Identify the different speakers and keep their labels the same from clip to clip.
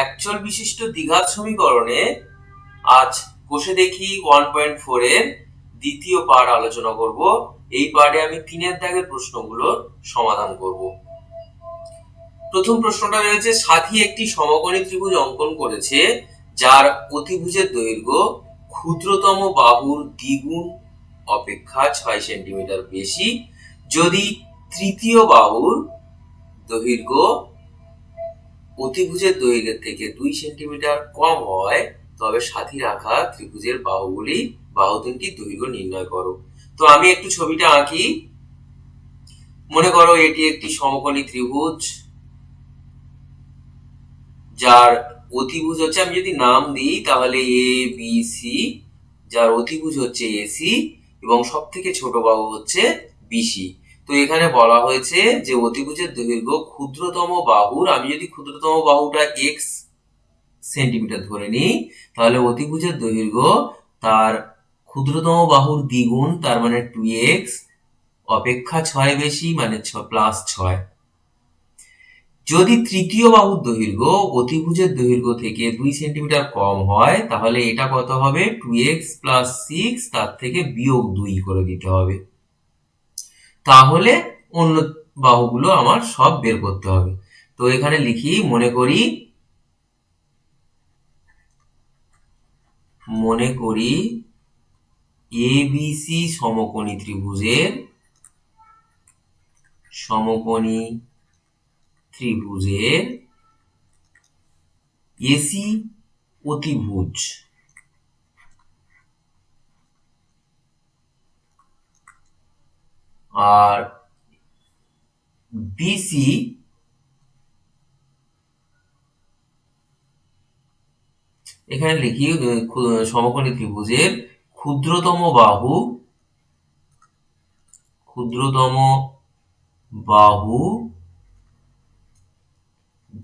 Speaker 1: একচল বিশিষ্ট দ্বিঘাত সমীকরণে আজ বসে দেখি 1.4 এর দ্বিতীয় পার্ট আলোচনা করব। এই পার্টে আমি 3 দাগের প্রশ্নগুলো সমাধান করব। প্রথম প্রশ্নটা রয়েছে, সাথী একটি সমকোণী ত্রিভুজ অঙ্কন করেছে যার অতিভুজের দৈর্ঘ্য ক্ষুদ্রতম বাহুর দ্বিগুণ অপেক্ষা 6 সেন্টিমিটার বেশি। যদি তৃতীয় বাহুর দৈর্ঘ্য অতিভুজের দৈর্ঘ্যের থেকে 2 সেন্টিমিটার কম হয় তবে সাথী রাখা ত্রিভুজের বাহু তিনটির দৈর্ঘ্য নির্ণয় করো। তো আমি একটু ছবিটা আঁকি। মনে করো এটি একটি সমকোণী ত্রিভুজ যার অতিভুজ হচ্ছে, আমি যদি নাম দিই তাহলে এ বি সি, যার অতিভুজ হচ্ছে এসি এবং সব থেকে ছোট বাহু হচ্ছে বিসি। তো এখানে বলা হয়েছে যে অতিভুজের দৈর্ঘ্য ক্ষুদ্রতম বাহুর, আমি যদি ক্ষুদ্রতম বাহুটা এক্স সেন্টিমিটার ধরে নিই তাহলে অতিভুজের দৈর্ঘ্য তার ক্ষুদ্রতম বাহুর দ্বিগুণ, তার মানে 2x অপেক্ষা 6 বেশি, মানে +6। যদি তৃতীয় বাহুর দৈর্ঘ্য অতিভুজের দৈর্ঘ্য থেকে 2 সেন্টিমিটার কম হয় তাহলে এটা কত হবে, 2x + 6, তার থেকে -2 করে দিতে হবে। তাহলে অন্য বাহুগুলো আমার সব বের করতে হবে। তো এখানে লিখি, মনে করি ABC সমকোণী ত্রিভুজের AC অতিভুজ আর BC এখানে লিখি সমকোণী ত্রিভুজের ক্ষুদ্রতম বাহু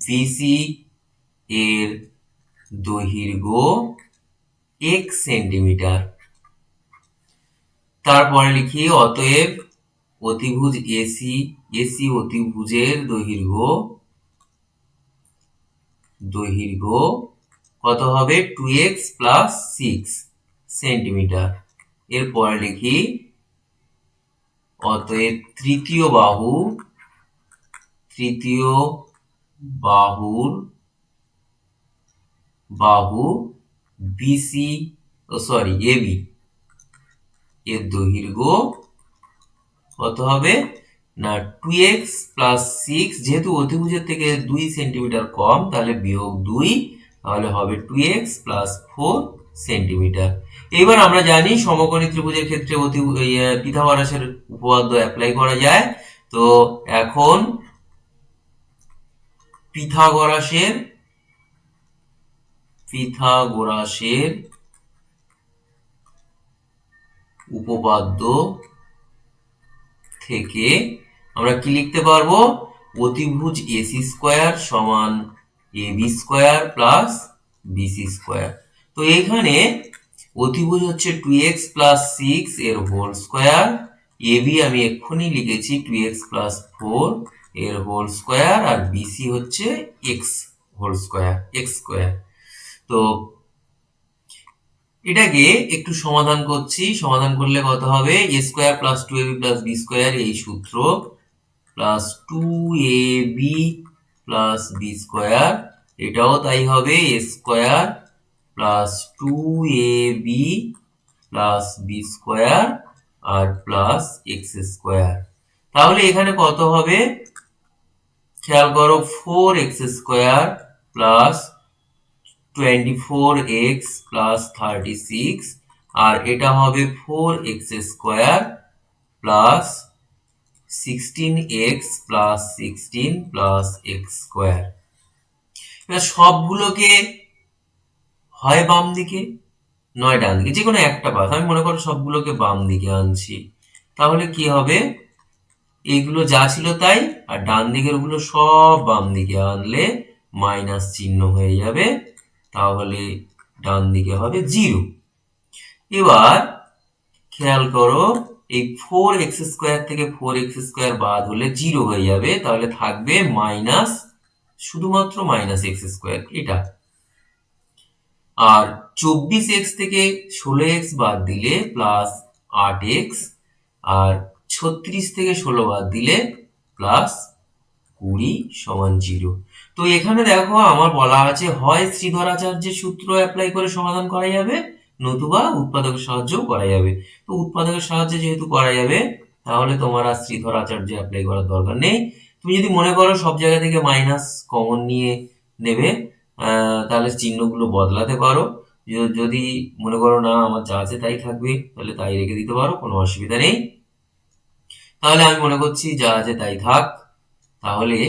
Speaker 1: BC এর দৈর্ঘ্য x সেন্টিমিটার। তারপরে লিখি, অতএব অতিভুজ AC অতিভুজের দৈর্ঘ্য কত হবে, 2x + 6 সেন্টিমিটার। এরপরে লিখি, অতএব তৃতীয় বাহুর AB এর দৈর্ঘ্য কত হবে না, 2x + 6, যেহেতু অতিভুজের থেকে 2 সেন্টিমিটার কম তাহলে -2, তাহলে হবে 2x + 4 সেন্টিমিটার। এবার আমরা জানি সমকোণী ত্রিভুজের ক্ষেত্রে পিথাগোরাসের উপপাদ্য অ্যাপ্লাই করা যায়। তো এখন পিথাগোরাসের উপপাদ্য থেকে আমরা কি লিখতে পারবো, অতিভুজ AC² সমান AB² + BC²। তো এখানে অতিভুজ হচ্ছে 2x + 6 এর হোল স্কয়ার, AB আমি এক্ষুনি লিখেছি 2x + 4 এর হোল স্কয়ার, আর BC হচ্ছে x হোল স্কয়ার, x²। তো এটাকে একটু সমাধান করছি। সমাধান করলে কত হবে, a² + 2ab + b² এই সূত্র +2ab + b², এটাও তাই হবে, a² + 2ab + b² আর +x²। তাহলে এখানে কত হবে, খেয়াল করো, 4x² + 24x + 36, আর এটা হবে 4x² + 16x + 16 + x²। এবার সবগুলোকে হয় বাম দিকে নয় ডান দিকে, যে কোনো একটা পাশ, আমি মনে করো সবগুলোকে বাম দিকে আনছি। তাহলে কি হবে, এইগুলো যা ছিল তাই, আর ডান দিকের গুলো সব বাম দিকে আনলে মাইনাস চিহ্ন হয়ে যাবে, তাহলে ডান দিকে হবে 0। এবার খেয়াল করো, এই 4x² থেকে 4x² বাদ হলে 0 হয়ে যাবে, তাহলে থাকবে শুধুমাত্র -x², এটা। আর 24x থেকে 16x বাদ দিলে +8x, আর 36 থেকে 16 বাদ দিলে +20 = 0। তো এখানে দেখো আমার বলা আছে হয় শ্রীধরাচার্যের সূত্র অ্যাপ্লাই করে সমাধান করা যাবে, নতুবা উৎপাদকের সাহায্যেও করা যাবে। তো উৎপাদকের সাহায্যে যেহেতু করা যাবে, তাহলে তোমার আর শ্রীধরাচার্য অ্যাপ্লাই করার দরকার নেই। তুমি যদি মনে করো সব জায়গা থেকে মাইনাস কমন নিয়ে নেবে, তাহলে চিহ্নগুলো বদলাতে পারো। যদি মনে করো না আমার যা আছে তাই থাকবে, তাহলে তাই রেখে দিতে পারো, কোনো অসুবিধা নেই। তাহলে আমি মনে করছি যা আছে তাই থাক। তাহলে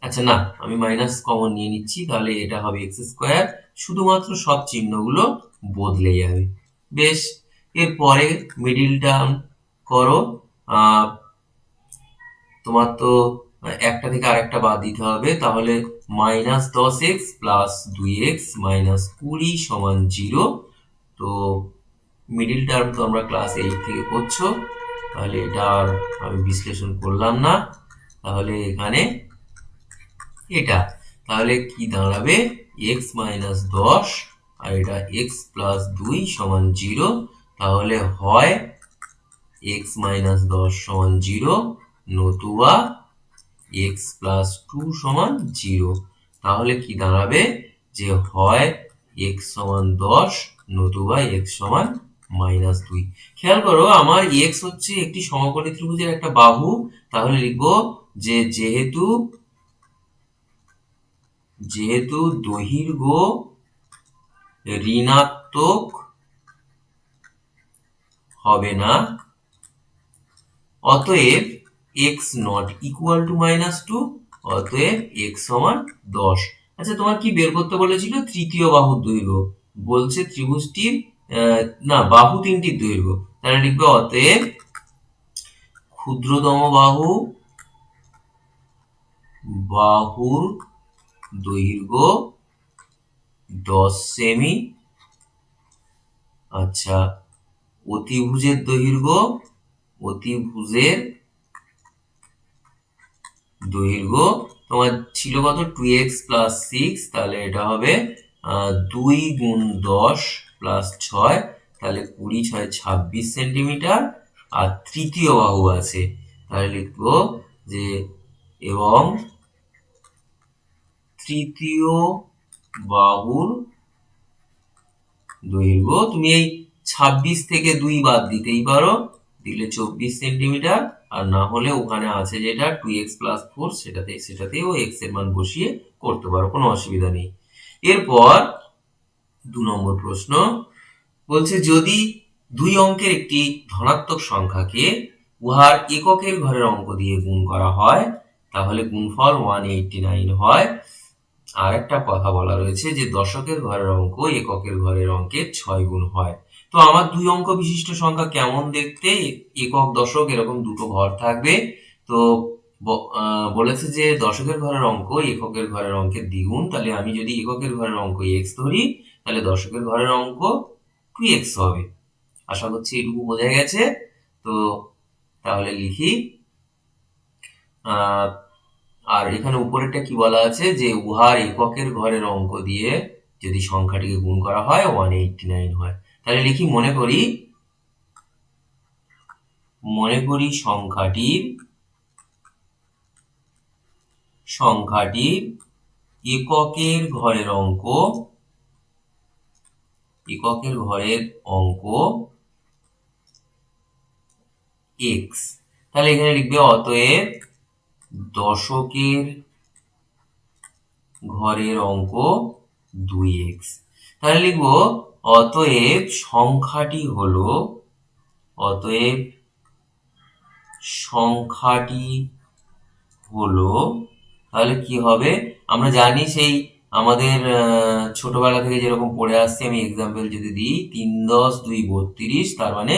Speaker 1: আচ্ছা না, আমি মাইনাস কমন নিয়ে নিচ্ছি, তাহলে এটা হবে x², শুধুমাত্র সব চিহ্নগুলো বদলে যাবে। বেশ, এরপরে মিডিল টার্ম করো। তোমার তো একটা থেকে আরেকটা বাদ দিতে হবে, তাহলে -10x + 2x - 20 = 0। তো মিডিল টার্ম তো আমরা ক্লাস 8 থেকে করছো, তাহলে এটা আর আমি বিশ্লেষণ করলাম না। তাহলে এখানে এটা, তাহলে কি দাঁড়াবে, x - 10 আর এটা x + 2 = 0। তাহলে হয় x - 10 = 0, নতুবা x + 2 = 0। তাহলে কি দাঁড়াবে, যে হয় x = 10, নতুবা x = -2। খেয়াল করো আমার x হচ্ছে একটি সমকোণী ত্রিভুজের একটা বাহু, তাহলে লিখবো যে যেহেতু দৈর্ঘ্য ঋণাত্মক হবে না, অতএব x not equal to -2, অতএব x = 10। আচ্ছা, তোমার কি বের করতে বলেছিল? তৃতীয় বাহুর দৈর্ঘ্য বলছে ত্রিভুজটির, না, বাহু তিনটির দৈর্ঘ্য। তাহলে লিখবে অতএব ক্ষুদ্রতম বাহুর দৈর্ঘ্য 10 সেমি। আচ্ছা, অতিভুজের দৈর্ঘ্য তোমার ছিল কত, 2x + 6, তাহলে এটা হবে 2 × 10 + 6, তাহলে 20 × 6 = 26 সেন্টিমিটার। আর তৃতীয় বাহু আছে, তাহলে লিখবো যে এবং তৃতীয় বাহুর দৈর্ঘ্য, তুমি এই 26 থেকে 2 বাদ দিতেই পারো, দিলে 24 সেন্টিমিটার। আর না হলে ওখানে আছে যেটা 2x + 4, সেটাতেও x এর মান বসিয়ে করতে পারো, কোনো অসুবিধা নেই। এরপর 2 নম্বর প্রশ্ন বলছে, যদি 2 অঙ্কের একটি ধনাত্মক সংখ্যাকে উহার এককের ঘরের অঙ্ক দিয়ে গুণ করা হয়, তাহলে গুণফল 189 হয়। আর একটা কথা বলা রয়েছে যে দশকের ঘরের অঙ্ক এককের ঘরের অঙ্কের 6 গুণ হয়। তো আমার 2 অঙ্ক বিশিষ্ট সংখ্যা কেমন দেখতে, একক দশক এরকম দুটো ঘর থাকবে। তো বলেছে যে দশকের ঘরের অঙ্ক এককের ঘরের অঙ্কের দ্বিগুণ, তাহলে আমি যদি এককের ঘরের অঙ্ক x ধরি, তাহলে দশকের ঘরের অঙ্ক 2x হবে। আশা করছি এটুকু বোঝা গেছে। তো তাহলে লিখি, আর এখানে উপরেরটা কি বলা আছে, যে উহার এককের ঘরের অঙ্ক দিয়ে যদি সংখ্যাটিকে গুণ করা হয় 189 হয়। তাহলে লিখি, মনে করি সংখ্যাটির এককের ঘরের অঙ্ক x। তাহলে এখানে লিখবে অতএব দশকের ঘরের অঙ্ক 2x। তাহলে লিখবো অতএব সংখ্যাটি হলো, তাহলে কি হবে, আমরা জানি সেই আমাদের ছোটবেলা থেকে যেরকম পড়ে আসছে, আমি এক্সাম্পল যদি দিই, 3 × 10 = 2 = 32, তার মানে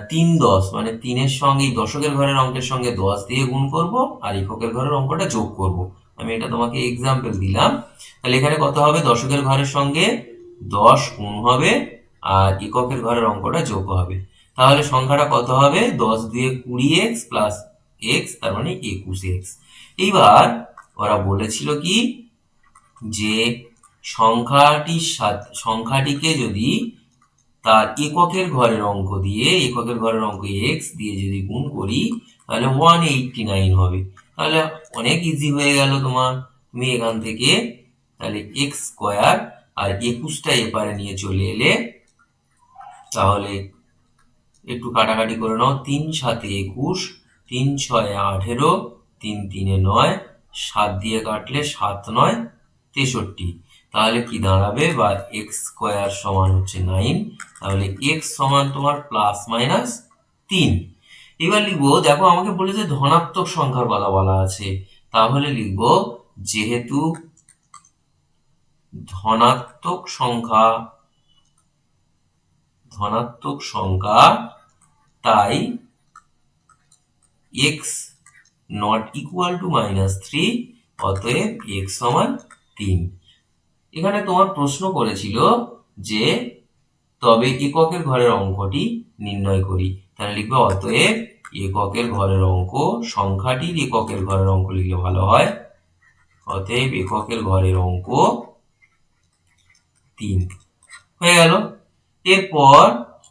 Speaker 1: 3 10 মানে 3-এর সঙ্গে দশকের ঘরের অঙ্কের সঙ্গে 10 দিয়ে গুণ করব, আর এককের ঘরের অঙ্কটা যোগ করব। আমি এটা তোমাকে এক্সাম্পল দিলাম। তাহলে এখানে কত হবে, দশকের ঘরের সঙ্গে 10 গুণ হবে, আর এককের ঘরের অঙ্কটা যোগ হবে। তাহলে সংখ্যাটা কত হবে, 10 × 2 = 20x + x, তার মানে 21x। এইবার ওরা বলেছিল কি, যে সংখ্যাটিকে যদি তার এককের ঘরের অঙ্ক x দিয়ে যদি গুণ করি তাহলে 189 হবে। তাহলে অনেক ইজি হয়ে গেল তোমার। তুমি এখান থেকে তাহলে x স্কয়ার আর 21টা এপারে নিয়ে চলে এলে, তাহলে একটু কাটাকাটি করে নাও। 3 7 21, 3 6 18, 3 3 9, 7 দিয়ে কাটলে 7 9 63। তাহলে কি দাঁড়াবে, বা x স্কয়ার সমান হচ্ছে 9। তাহলে x সমান তোমার প্লাস মাইনাস 3। এবার লিখবো, দেখো আমাকে বলেছে ধনাত্মক সংখ্যার কথা বলা আছে, তাহলে লিখবো যেহেতু ধনাত্মক সংখ্যা তাই x নট ইকুয়াল টু -3, অতএব x সমান 3। এখানে তোমার প্রশ্ন করেছিল যে তবে এককের ঘরের অঙ্কটি নির্ণয় করি, তাহলে লিখবে অতএব এককের ঘরের অঙ্ক, সংখ্যাটির এককের ঘরের অঙ্ক লিখলে ভালো হয়। অতএব এককের ঘরের অঙ্ক 3 হয়ে গেল। এরপর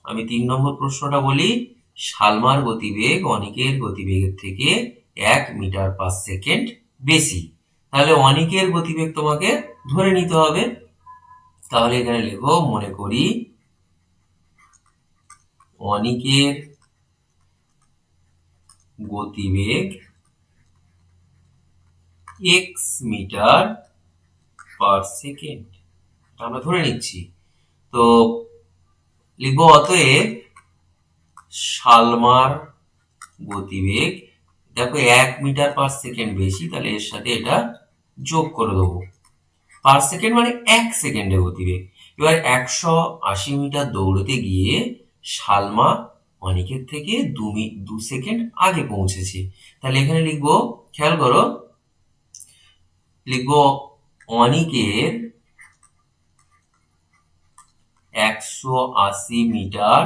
Speaker 1: আমি 3 নম্বর প্রশ্নটা বলি। সালমার গতিবেগ অনিকের গতিবেগের থেকে 1 মিটার পার সেকেন্ড বেশি। তাহলে অনিকের গতিবেগ তোমাকে ধরে নিতে হবে। তাহলে এখানে লেখো, মনে করি অনিকের গতিবেগ x মিটার পার সেকেন্ড, আমরা ধরে নিচ্ছি। তো লিখবো অতএব সালমার গতিবেগ, দেখো 1 মিটার পার সেকেন্ড বেশি, তাহলে এর সাথে এটা যোগ করে দেবো। পার সেকেন্ড মানে 1 সেকেন্ডে গতিবেগ। এবার 180 মিটার দৌড়তে গিয়ে সালমা অনিকের থেকে 2 সেকেন্ড আগে পৌঁছেছে। তাহলে এখানে লিখবো, খেয়াল করো, লিখবো অনিকের 180 মিটার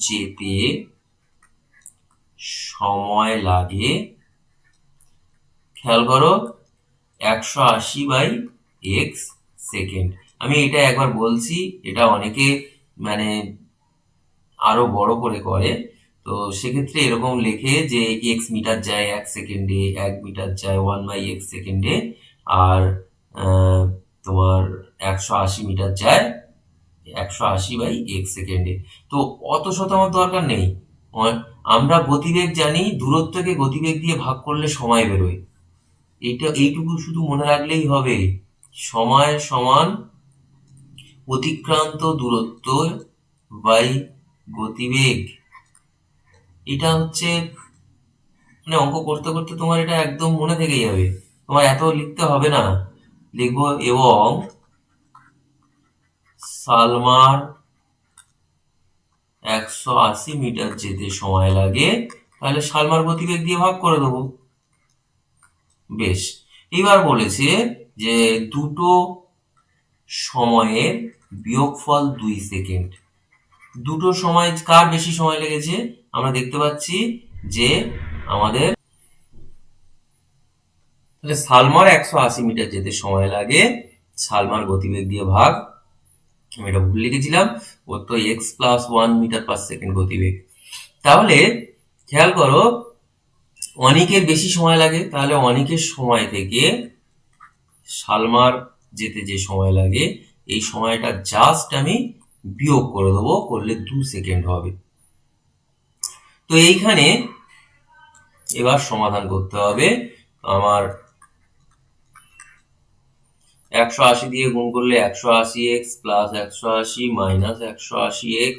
Speaker 1: যেতে সময় লাগে, খেয়াল করো, 180/x সেকেন্ড। আমি এটা একবার বলছি, এটা অনেকে মানে আরো বড় করে করে, তো সেক্ষেত্রে এরকম লেখে যে x মিটার যায় 1 সেকেন্ডে, 1 মিটার যায় 1/x সেকেন্ডে, আর তোমার 180 মিটার যায় 180/x সেকেন্ডে। তো অত শত আমার দরকার নেই, আমরা গতিবেগ জানি, দূরত্বকে গতিবেগ দিয়ে ভাগ করলে সময় বেরোয়। এইটুকু শুধু মনে রাখলেই হবে। সময় সমান অতিক্রান্ত দূরত্ব বাই গতিবেগ। এটা হচ্ছে মানে অঙ্ক করতে করতে তোমার এটা একদম মনে থেকে যাবে, তোমার এত লিখতে হবে না। লিখবো এবং সালমার 180 মিটার যেতে সময় লাগে, তাহলে সালমার গতিবেগ দিয়ে ভাগ করে দেবো। বেশ, এবার বলেছে যে দুটো সময়ের বিয়োগফল 2 সেকেন্ড। দুটো সময় কার বেশি সময় লেগেছে, আমরা দেখতে পাচ্ছি যে আমাদের সালমার 180 মিটার যেতে সময় লাগে, সালমার গতিবেগ দিয়ে ভাগ, আমি এটা ভুল লিখেছিলাম, ওর তো x plus 1 metre per second গতিবেগ। তাহলে খেয়াল করো, অনিকের বেশি সময় লাগে, তাহলে অনিকের সময় থেকে সালমার যেতে যে সময় লাগে এই সময়টা জাস্ট আমি বিয়োগ করে দেবো, করলে 2 সেকেন্ড হবে। তো এইখানে এবার সমাধান করতে হবে। আমার 180 দিয়ে গুণ করলে 180x প্লাস 180 মাইনাস 180x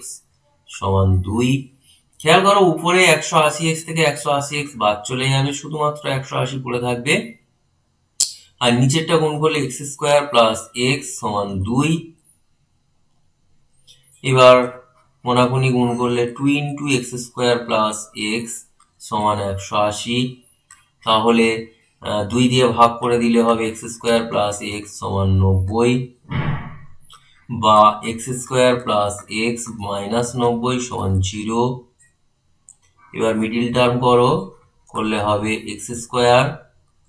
Speaker 1: সমান 2। খেয়াল করো, উপরে 180x থেকে 180x বাদ চলে যাবে, শুধুমাত্র 180 পড়ে থাকবে। আর নিচেরটা গুণ করলে x স্কোয়ার প্লাস x সমান 2। এবার কোনাকুনি গুণ করলে 2 into x square plus x সমান 180। তাহলে 2 দিয়ে ভাগ করে দিলে হবে এক্স স্কোয়ার প্লাস এক্স সমান 90, বা x square plus x minus 90 সমান 0। এবার মিডিল টার্ম করলে হবে x square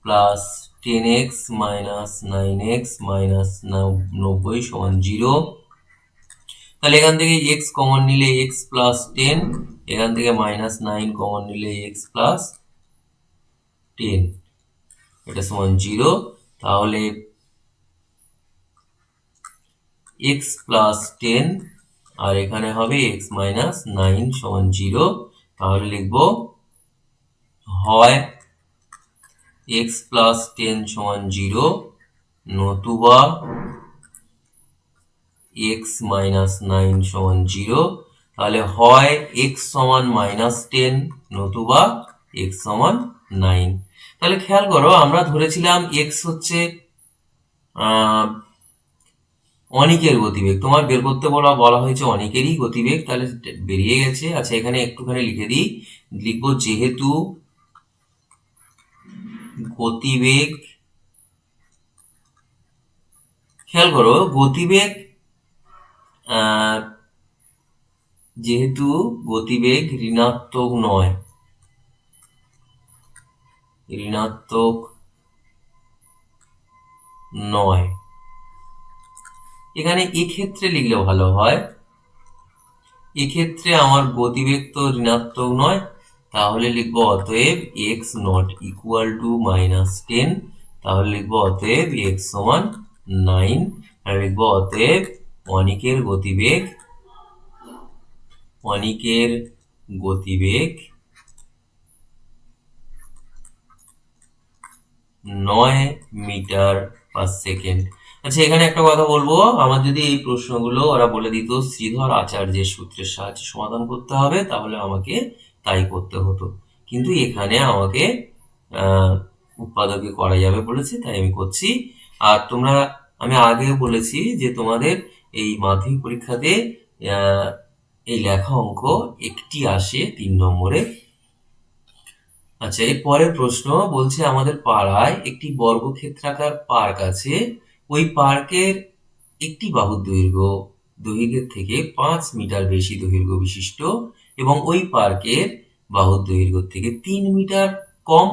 Speaker 1: plus 10x minus 9x minus 90 সমান 0। তাহলে এখান থেকে x কমন নিলে x প্লাস 10, এখান থেকে মাইনাস 9 কমন নিলে x প্লাস 10, এটা সমান 0। তাহলে x প্লাস 10 আর এখানে হবে x মাইনাস 9 সমান 0। তাহলে লিখব হয় x প্লাস 10 সমান 0, নতুবা x মাইনাস 9 সমান 0। তাহলে হয় x সমান মাইনাস 10, নতুবা x সমান 9। তাহলে খেয়াল করো, আমরা ধরেছিলাম x হচ্ছে অনিকের গতিবেগ, তোমার বের করতে বলা হয়েছে অনিকেরই গতিবেগ, তাহলে বেরিয়ে গেছে। আচ্ছা, এখানে একটুখানি লিখে দিই, লিখবো যেহেতু গতিবেগ, খেয়াল করো গতিবেগ যেহেতু গতিবেগ ঋণাত্মক নয়, ঋণাত্মক নয়, এখানে এক্ষেত্রে লিখলে ভালো হয়। এক্ষেত্রে আমার গতিবেগ তো ঋণাত্মক নয়, তাহলে লিখবো অতএব x not equal to minus 10, তাহলে লিখবো অতএব x সমান 9, আর লিখবো অতএব অনিকের গতিবেগ 9 মিটার পার সেকেন্ড। আচ্ছা, এখানে একটা কথা বলবো, আমার যদি এই প্রশ্নগুলো ওরা বলে দিত শ্রীধর আচার্যের সূত্রের সাহায্যে সমাধান করতে হবে, তাহলে আমাকে তাই করতে হতো, কিন্তু এখানে আমাকে উৎপাদকে করা যাবে বলেছে, তাই আমি করছি। আর তোমরা, আমি আগেও বলেছি যে তোমাদের এই মাধ্যমিক পরীক্ষাতে এই লেখা অঙ্ক একটি আসে 3 নম্বরে। আচ্ছা, এর পরের প্রশ্ন বলছে আমাদের পাড়ায় একটি বর্গক্ষেত্রাকার পার্ক আছে, ওই পার্কের একটি বাহুর দৈর্ঘ্যের থেকে 5 মিটার বেশি দৈর্ঘ্য বিশিষ্ট এবং ওই পার্কের বাহুর দৈর্ঘ্য থেকে 3 মিটার কম,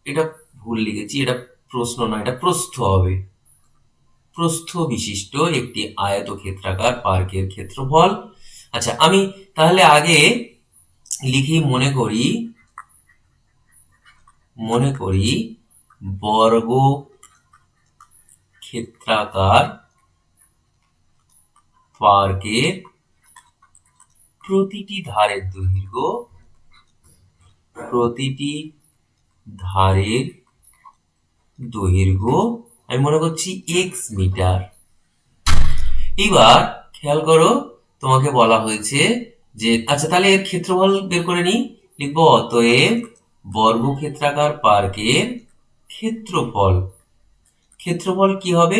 Speaker 1: এটা ভুল লিখেছি, এটা প্রশ্ন না, এটা প্রস্থ হবে, প্রস্থ বিশিষ্ট একটি আয়তক্ষেত্রাকার পার্কের ক্ষেত্রফল। আচ্ছা, আমি তাহলে আগে লিখি, মনে করি বর্গক্ষেত্রাকার পার্কের প্রতিটি ধারের দৈর্ঘ্য আমি মনে করছি x মিটার। এবার খেয়াল করো, তোমাকে বলা হয়েছে যে, আচ্ছা তাহলে এর ক্ষেত্রফল বের করে নিই, লিখবো অতএব বর্গক্ষেত্রাকার পার্কের ক্ষেত্রফল কি হবে,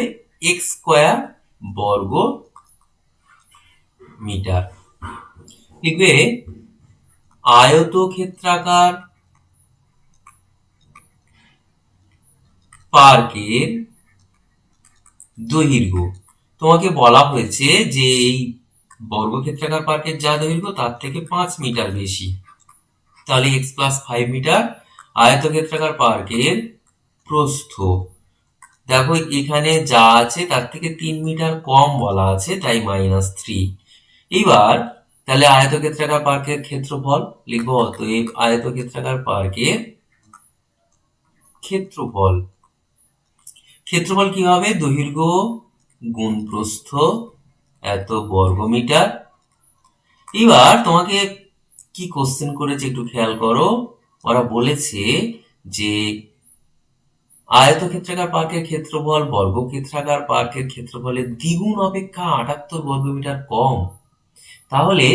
Speaker 1: x স্কয়ার বর্গ মিটার। লিখবে আয়তক্ষেত্রাকার পার্কের দৈর্ঘ্য, তোমাকে বলা হয়েছে যে এই বর্গক্ষেত্রাকার পার্কের যা দৈর্ঘ্য তার থেকে 5 মিটার বেশি, তাহলে x প্লাস 5 মিটার। আয়তক্ষেত্রাকার পার্কের প্রস্থ, দেখো এখানে যা আছে তার থেকে 3 মিটার কম বলা আছে, তাই -3। এবার তাহলে আয়তক্ষেত্রাকার পার্কের ক্ষেত্রফল লিখবো অতএব আয়তক্ষেত্রাকার পার্কের ক্ষেত্রফল কি হবে, দৈর্ঘ্য গুণ প্রস্থ এত বর্গমিটার। এবার তোমাকে কি কোশ্চেন করেছে একটু খেয়াল করো, ওরা বলেছে যে আয়তক্ষেত্রাকার পার্কের ক্ষেত্রফল বর্গক্ষেত্রাকার পার্কের ক্ষেত্রফলের দ্বিগুণ অপেক্ষা 78 বর্গমিটার কম, তাহলে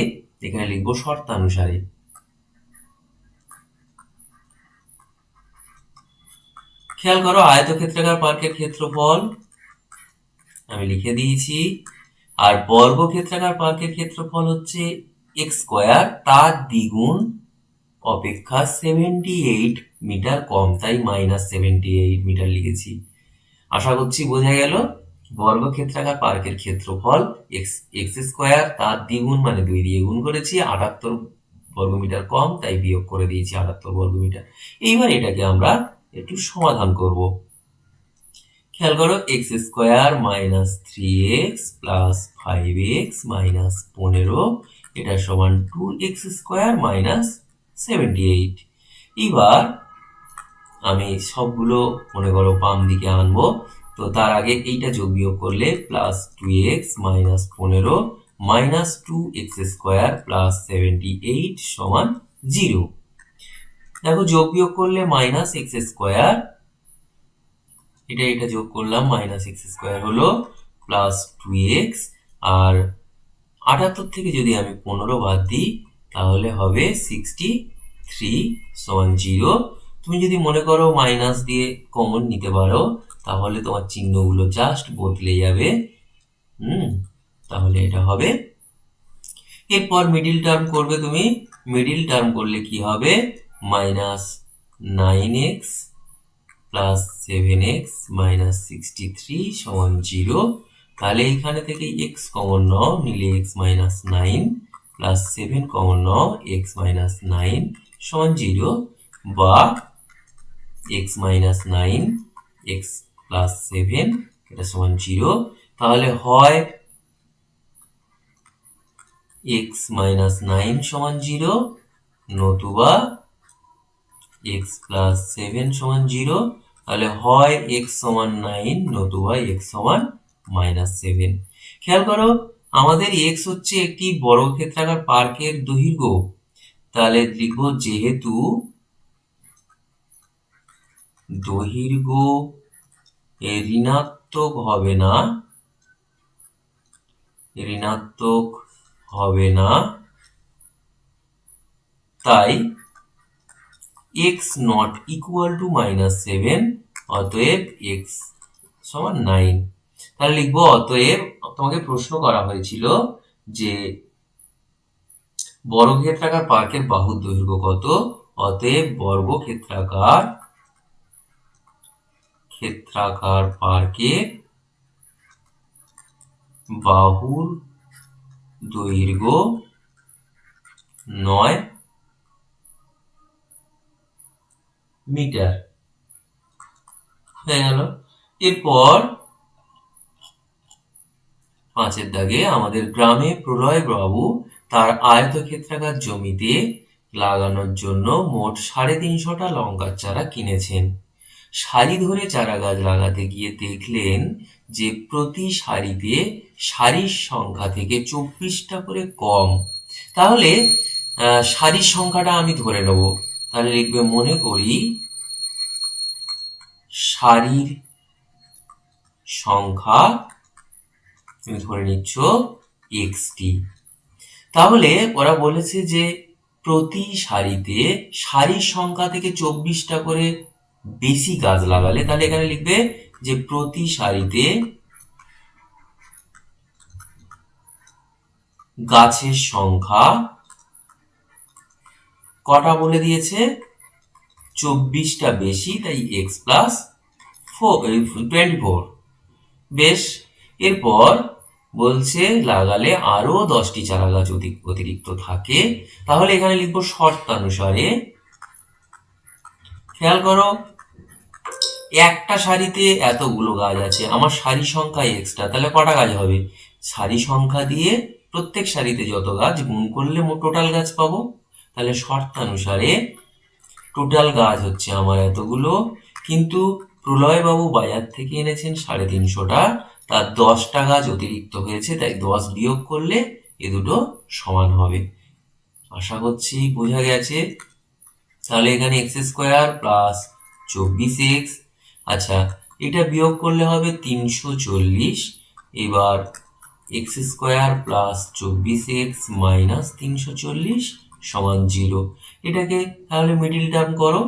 Speaker 1: এখানে লিখবো শর্তানুসারে। খেয়াল করো, আয়তক্ষেত্রাকার পার্কের ক্ষেত্রফল আমি লিখে দিয়েছি, আর বর্গক্ষেত্রাকার পার্কের ক্ষেত্রফল হচ্ছে x স্কয়ার, তার দ্বিগুণ অপেক্ষা 78 মিটার কম, তাই -78 মিটার লিখেছি। আশা করছি বোঝা গেল। বর্গক্ষেত্রাকার পার্কের ক্ষেত্রফল x স্কয়ার, তার দ্বিগুণ মানে 2 দিয়ে গুণ করেছি, 78 বর্গমিটার কম, তাই বিয়োগ করে দিয়েছি 78 বর্গমিটার। এইবার এটাকে আমরা একটু সমাধান করব। খেয়াল করো, x square minus 3x plus 5x minus 15 এটা সমান 2x স্কোয়ার মাইনাস 78। এবার আমি সবগুলো মনে করো বাম দিকে আনবো। তো তার আগে এইটা যোগ বিয়োগ করলে plus 2x minus 15 minus 2x square plus 78 সমান 0। দেখো যোগ বিয়োগ করলে মাইনাস এক্স স্কোয়ার, এটা যোগ করলাম, মাইনাস এক্স স্কোয়ার হলো প্লাস 2x, আর 78 থেকে যদি আমি 15 বাদ দিই তাহলে হবে 63 সমান 0। তুমি যদি মনে করো মাইনাস দিয়ে কমন নিতে পারো তাহলে তোমার চিহ্নগুলো জাস্ট বদলে যাবে। তাহলে এটা হবে। এরপর মিডিল টার্ম করবে তুমি। মিডিল টার্ম করলে কি হবে, minus 9x plus 7x minus 63 সমান 0। তাহলে এখানে থেকে x কমন নাও, নিলে x মাইনাস 9 প্লাস 7 কমন নাও, x মাইনাস 9 সমান 0, বা x মাইনাস 9 x প্লাস 7 এটা সমান 0। তাহলে হয় x মাইনাস 9 সমান 0, নতুবা x প্লাস 7 সমান 0। তাহলে হয় x সমান 9 নতুবা x সমান মাইনাস 7। খেয়াল করো, আমাদের x হচ্ছে একটি বর্গক্ষেত্রাকার পার্কের দৈর্ঘ্য। তাহলে লিখব যেহেতু দৈর্ঘ্য ঋণাত্মক হবে না, তাই x not equal to minus 7, অতএব x সমান 9। তাহলে লিখবো অতএব, তোমাকে প্রশ্ন করা হয়েছিল যে বর্গক্ষেত্রাকার পার্কের বাহুর দৈর্ঘ্য কত, অতএব বর্গক্ষেত্রাকার পার্কের বাহুর দৈর্ঘ্য 9 মিটার হয়ে গেল। এরপর 5-এর দাগে, আমাদের গ্রামে প্রলয় বাবু তার আয়তক্ষেত্রাকার জমিতে লাগানোর জন্য মোট 350টা লঙ্কার চারা কিনেছেন। সারি ধরে চারা গাছ লাগাতে গিয়ে দেখলেন যে প্রতি সারিতে সারির সংখ্যা থেকে 24টা করে কম। তাহলে সারির সংখ্যাটা আমি ধরে নেব। তাহলে লিখবে, মনে করি সারির সংখ্যা তুমি ধরে নিচ্ছ xt। তাহলে ওরা বলেছে যে প্রতি সারিতে সারির সংখ্যা থেকে 24টা করে বেশি গাছ লাগালে, তাহলে এখানে লিখবে যে প্রতি সারিতে গাছের সংখ্যা কটা বলে দিয়েছে, 24টা বেশি, তাই x প্লাস 24। বেশ, এরপর বলছে লাগালে আরো 10টি চারা গাছ অতিরিক্ত থাকে। তাহলে এখানে লিখবো শর্তানুসারে। খেয়াল করো, একটা সারিতে এতগুলো গাছ আছে, আমার সারি সংখ্যা এক্সট্রা, তাহলে কটা গাছ হবে, সারি সংখ্যা দিয়ে প্রত্যেক সারিতে যত গাছ গুণ করলে টোটাল গাছ পাবো। তাহলে শর্তানুসারে টোটাল গাছ হচ্ছে আমার এতগুলো, কিন্তু প্রলয়বাবু বাজার থেকে এনেছেন 350টা, তার 10টা গাছ অতিরিক্ত হয়েছে, তাই 10 বিয়োগ করলে এ দুটো সমান হবে। আশা করছি বোঝা গেছে। তাহলে এখানে এক্স স্কোয়ার প্লাস 24x, আচ্ছা এটা বিয়োগ করলে হবে 340। এবার x square plus 24x minus 340 সমান 0। এটাকে তাহলে মিডিল টার্ম করো।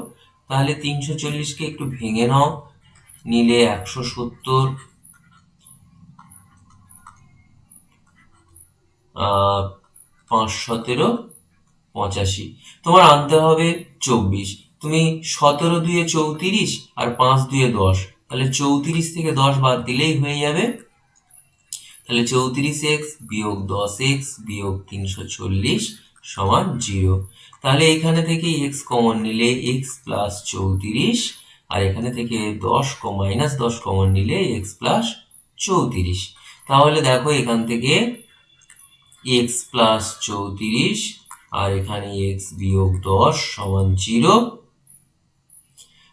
Speaker 1: তাহলে 340কে একটু ভেঙে নাও, নিলে 170, 5-17 85। তোমার আনতে হবে 24। তুমি 17 দুয়ে 34 আর 5 দুয়ে 10, তাহলে 34 থেকে 10 বাদ দিলেই হয়ে যাবে। তাহলে 34x বিয়োগ 10x বিয়োগ 340 সমান 0। তাহলে এখানে থেকে x কমন নিলে x প্লাস 34, আর এখানে থেকে 10 মাইনাস 10 কমন নিলে x প্লাস 34। তাহলে দেখো এখান থেকে x প্লাস 34 আর এখানে x বিয়োগ 10 সমান 0।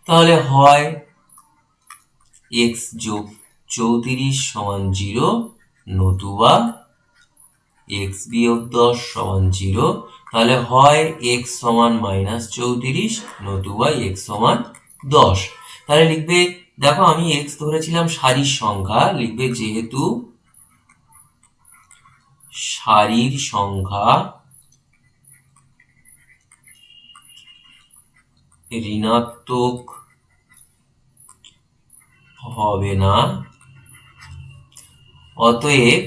Speaker 1: তাহলে হয় x যোগ 34 সমান 0, নতুবা x বিয়োগ 10 সমান 0। তাহলে হয় x সমান মাইনাস 34, নতুবা x সমান 10। তাহলে লিখবে, দেখো আমি x ধরেছিলাম সারির সংখ্যা, লিখবে যেহেতু সারির সংখ্যা ঋণাত্মক হবে না, অতএব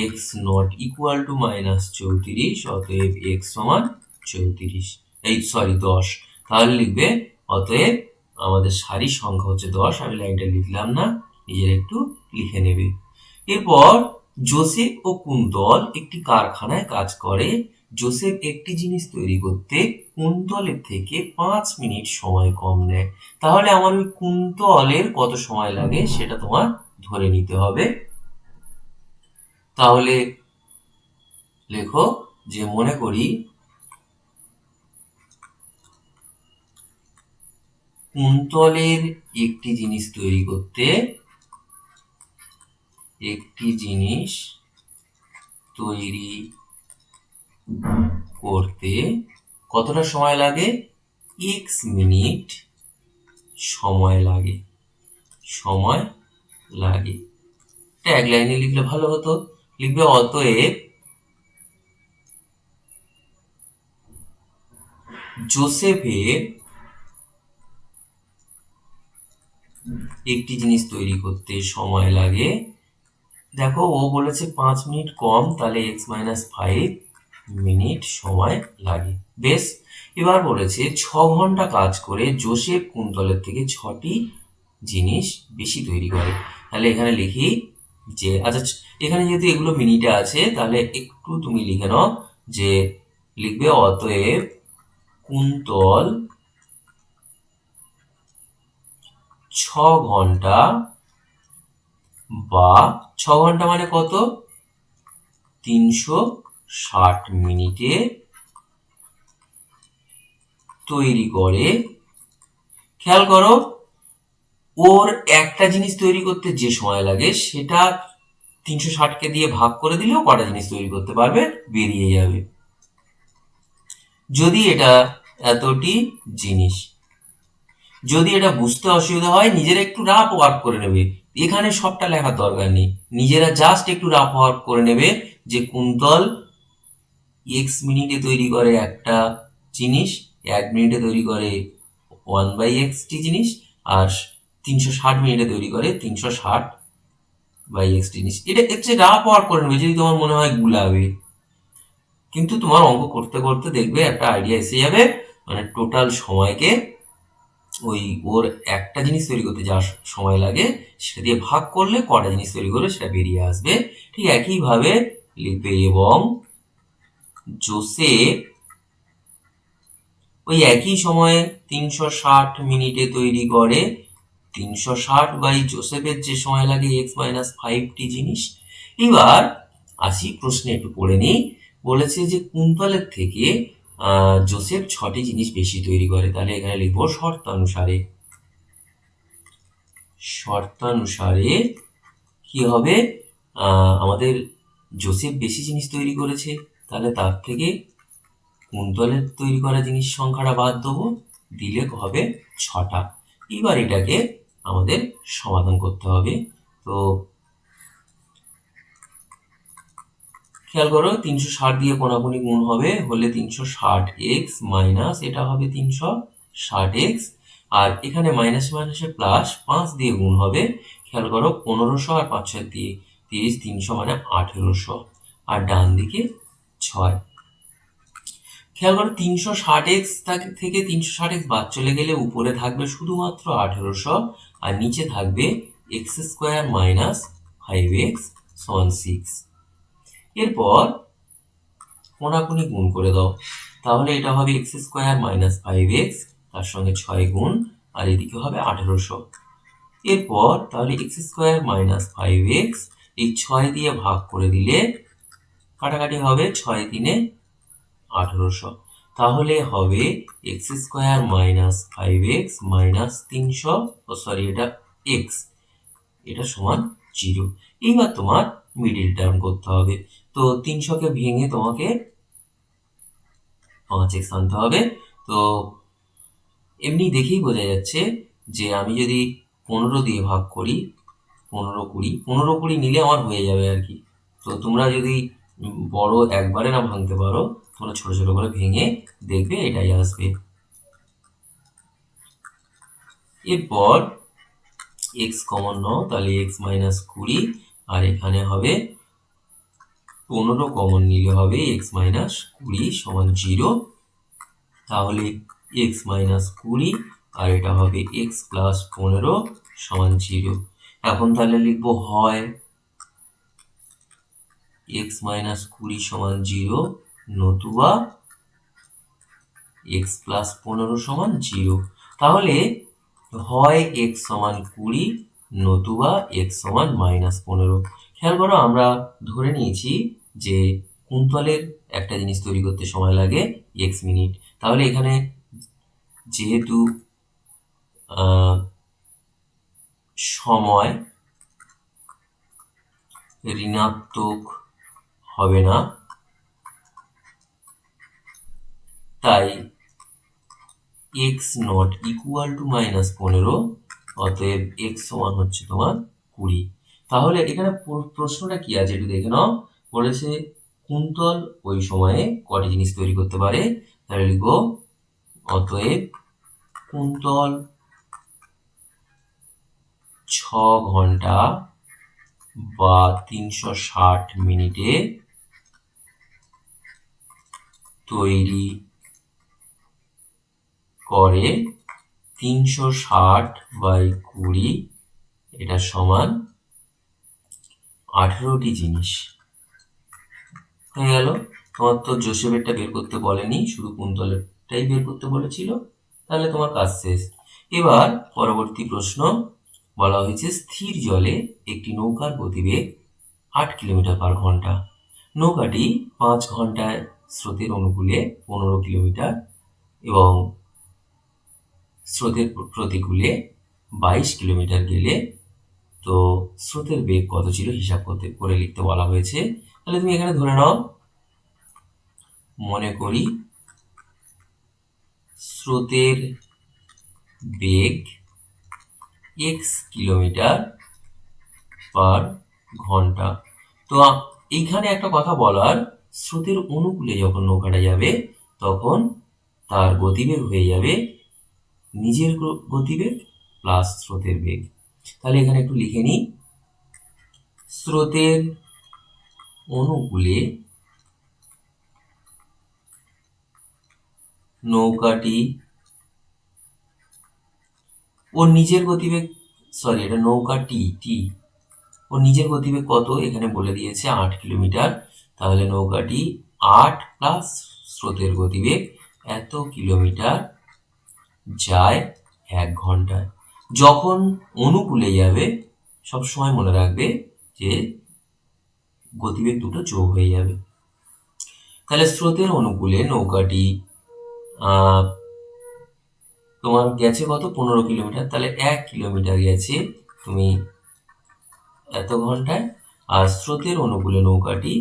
Speaker 1: x not equal to minus 34, অতএব x সমান 34, 10। তাহলে লিখবে অতএব আমাদের সারির সংখ্যা হচ্ছে 10। আমি লাইনটা লিখলাম না, নিজের একটু লিখে নেবে। এরপর জোসেফ ও কুন্তল একটি কারখানায় কাজ করে। জোসেফ একটি জিনিস তৈরি করতে কুন্তলের থেকে 5 মিনিট সময় কম নেয়। তাহলে আমার ওই কুন্তলের কত সময় লাগে সেটা তোমার ধরে নিতে হবে। তাহলে লেখো যে মনে করি কুন্তলের একটি জিনিস তৈরি করতে কতটা সময় লাগে? x মিনিট সময় লাগে। এটা এক লাইনে লিখলে ভালো হতো। লিখবে অতএব জোসেফের একটি জিনিস তৈরি করতে সময় লাগে, দেখো ও বলেছে 5 মিনিট কম, তাহলে x মাইনাস 5 মিনিট সময় লাগে। বেশ, এবার বলেছে 6 ঘন্টা কাজ করে জোসেফ কুন্তলের থেকে 6টি জিনিস বেশি তৈরি করে। তাহলে এখানে লিখি যে, আচ্ছা এখানে যেহেতু এগুলো মিনিটে আছে তাহলে একটু তুমি লিখে নাও যে লিখবে অতএব কুন্তল 6 ঘন্টা, বা 6 ঘন্টা মানে কত? 360 মিনিটে তৈরি করে। খেয়াল করো, ওর একটা জিনিস তৈরি করতে যে সময় লাগে সেটা 360কে দিয়ে ভাগ করে দিলেও কটা জিনিস তৈরি করতে পারবে, বেরিয়ে যাবে। যদি এটা এতটি জিনিস, যদি এটা বুঝতে অসুবিধা হয় নিজেরা একটু রাফ ওয়ার্ক করে নেবে, এখানে সবটা লেখার দরকার নেই, নিজেরা জাস্ট একটু রাফ ওয়ার্ক করে নেবে যে কুন্তল x মিনিটে তৈরি করে একটা জিনিস, 1 মিনিটে তৈরি করে 1/x টি জিনিস, আর 360 মিনিটে তৈরি করে 360/x জিনিস। এটা হচ্ছে রাফ ওয়ার্ক করে নেবে যদি তোমার মনে হয় গুলাবে, কিন্তু তোমার অঙ্ক করতে করতে দেখবে একটা আইডিয়া এসে যাবে, মানে টোটাল সময়কে ওই ওর একটা জিনিস তৈরি করতে যা সময় লাগে সেটা দিয়ে ভাগ করলে কটা জিনিস তৈরি করলে সেটা বেরিয়ে আসবে। ঠিক একইভাবে লিখবে এবং জোসেফ ওই একই সময়ে 360 মিনিটে তৈরি করে 360 জোসেফের যে সময় লাগে x মাইনাস 5টি জিনিস। এবার আসি প্রশ্নে একটু পড়ে নিই। বলেছে যে কুন্তলের থেকে জোসেফ 6টি জিনিস বেশি তৈরি করে। তাহলে এখানে লিখবো শর্তানুসারে কি হবে, আমাদের জোসেফ বেশি জিনিস তৈরি করেছে, তাহলে তার থেকে কুন্তলের তৈরি করা জিনিস সংখ্যাটা বাদ দেবো, দিলে হবে 6টা। এবার এটাকে আমাদের সমাধান করতে হবে। তো খেয়াল করো 360 দিয়ে কোনাকুনি গুণ হবে, হলে 360x মাইনাস এটা হবে 360x, আর এখানে মাইনাস মাইনাসে প্লাস 5 দিয়ে গুণ হবে। খেয়াল করো 1500 আর 5 6 দিয়ে 30, 300 মানে 1800, আর ডান দিকে 6। খেয়াল করো 360x থেকে 360x বাদ চলে গেলে উপরে থাকবে শুধুমাত্র 1800, আর নিচে থাকবে x² মাইনাস 5x সমান 6। এরপর কোনাকুনি গুণ করে দাও, তাহলে এটা হবে x² মাইনাস 5x, তার সঙ্গে 6 গুণ আর এদিকে হবে 1800। এরপর তাহলে এক্স স্কোয়ার মাইনাস 5x এই 6 দিয়ে ভাগ করে দিলে কাটাকাটি হবে, 6 3 1800। তাহলে হবে x square minus 5x minus 300, sorry এটা এক্স, এটা সমান 0। এইবার তোমার মিডিল টার্ম করতে হবে। তো 300কে ভেঙে তোমাকে 5x আনতে হবে। তো এমনি দেখেই বোঝা যাচ্ছে যে আমি যদি 15 দিয়ে ভাগ করি, 15 20 নিলে আমার হয়ে যাবে আর কি। তো তোমরা যদি বড় একবারে না ভাঙতে পারো, তোমরা ছোট ছোট করে ভেঙে দেখবে এটাই আসবে। এরপর এক্স কমন নাও, তাহলে এক্স মাইনাস 20, আর এখানে হবে 15 কমন নিলে হবে এক্স মাইনাস 20 সমান 0। তাহলে এক্স মাইনাস 20 আর এটা হবে এক্স প্লাস 15 সমান 0। এখন তাহলে লিখবো হয় এক্স মাইনাস 20 সমান 0, নতুবা এক্স প্লাস 15 সমান 0। তাহলে হয় এক্স সমান 20, নতুবা এক্স সমান মাইনাস 15। খেয়াল করো, আমরা ধরে নিয়েছি যে কুন্তলের একটা জিনিস তৈরি করতে সময় লাগে এক্স মিনিট। তাহলে এখানে যেহেতু সময় ঋণাত্মক হবে না, তাই x not equal to minus 15, অতএব এক্স সমান হচ্ছে তোমার 20। তাহলে এখানে প্রশ্নটা কি আছে একটু দেখে নাও। বলেছে কুন্তল ওই সময়ে কটি জিনিস তৈরি করতে পারে, তাহলে লিখবো অতএব কুন্তল 6 ঘন্টা বা 360 মিনিটে তৈরি করে 360/20, এটা সমান 18টি জিনিস। হয়ে গেল। তোমার তো জোসেফেরটা বের করতে বলেনি, শুধু কুন্তলেরটাই বের করতে বলেছিল, তাহলে তোমার কাজ শেষ। এবার পরবর্তী প্রশ্ন বলা হয়েছে স্থির জলে একটি নৌকার গতিবেগ 8 কিলোমিটার/ঘন্টা। নৌকাটি 5 ঘন্টায় স্রোতের অনুকূলে 15 কিলোমিটার এবং স্রোতের প্রতিকূলে 22 কিলোমিটার গেলে তো স্রোতের বেগ কত ছিল হিসাব করে লিখতে বলা হয়েছে। তাহলে তুমি এখানে ধরে নাও, মনে করি স্রোতের বেগ x কিলোমিটার/ঘন্টা। তো এইখানে একটা কথা বলার, স্রোতের অনুকূলে যখন নৌকাটা যাবে তখন তার গতিবেগ হয়ে যাবে নিজের গতিবেগ প্লাস স্রোতের বেগ। তাহলে এখানে একটু লিখে নিই, স্রোতের অনুকূলে নৌকাটি ওর নিজের গতিবেগ, সরি এটা নৌকাটি ওর নিজের গতিবেগ কত এখানে বলে দিয়েছে 8 কিলোমিটার। তাহলে নৌকাটি 8 প্লাস স্রোতের গতিবেগ এত কিলোমিটার যায় 1 ঘন্টায়। যখন অনুকূলে যাবে সবসময় মনে রাখবে যে গতিবেগ দুটো যোগ হয়ে যাবে। তাহলে স্রোতের অনুকূলে নৌকাটি তোমার গেছে কত 15 কিলোমিটার, তাহলে 1 কিলোমিটার গেছে তুমি এত ঘন্টায়, আর স্রোতের অনুকূলে নৌকাটি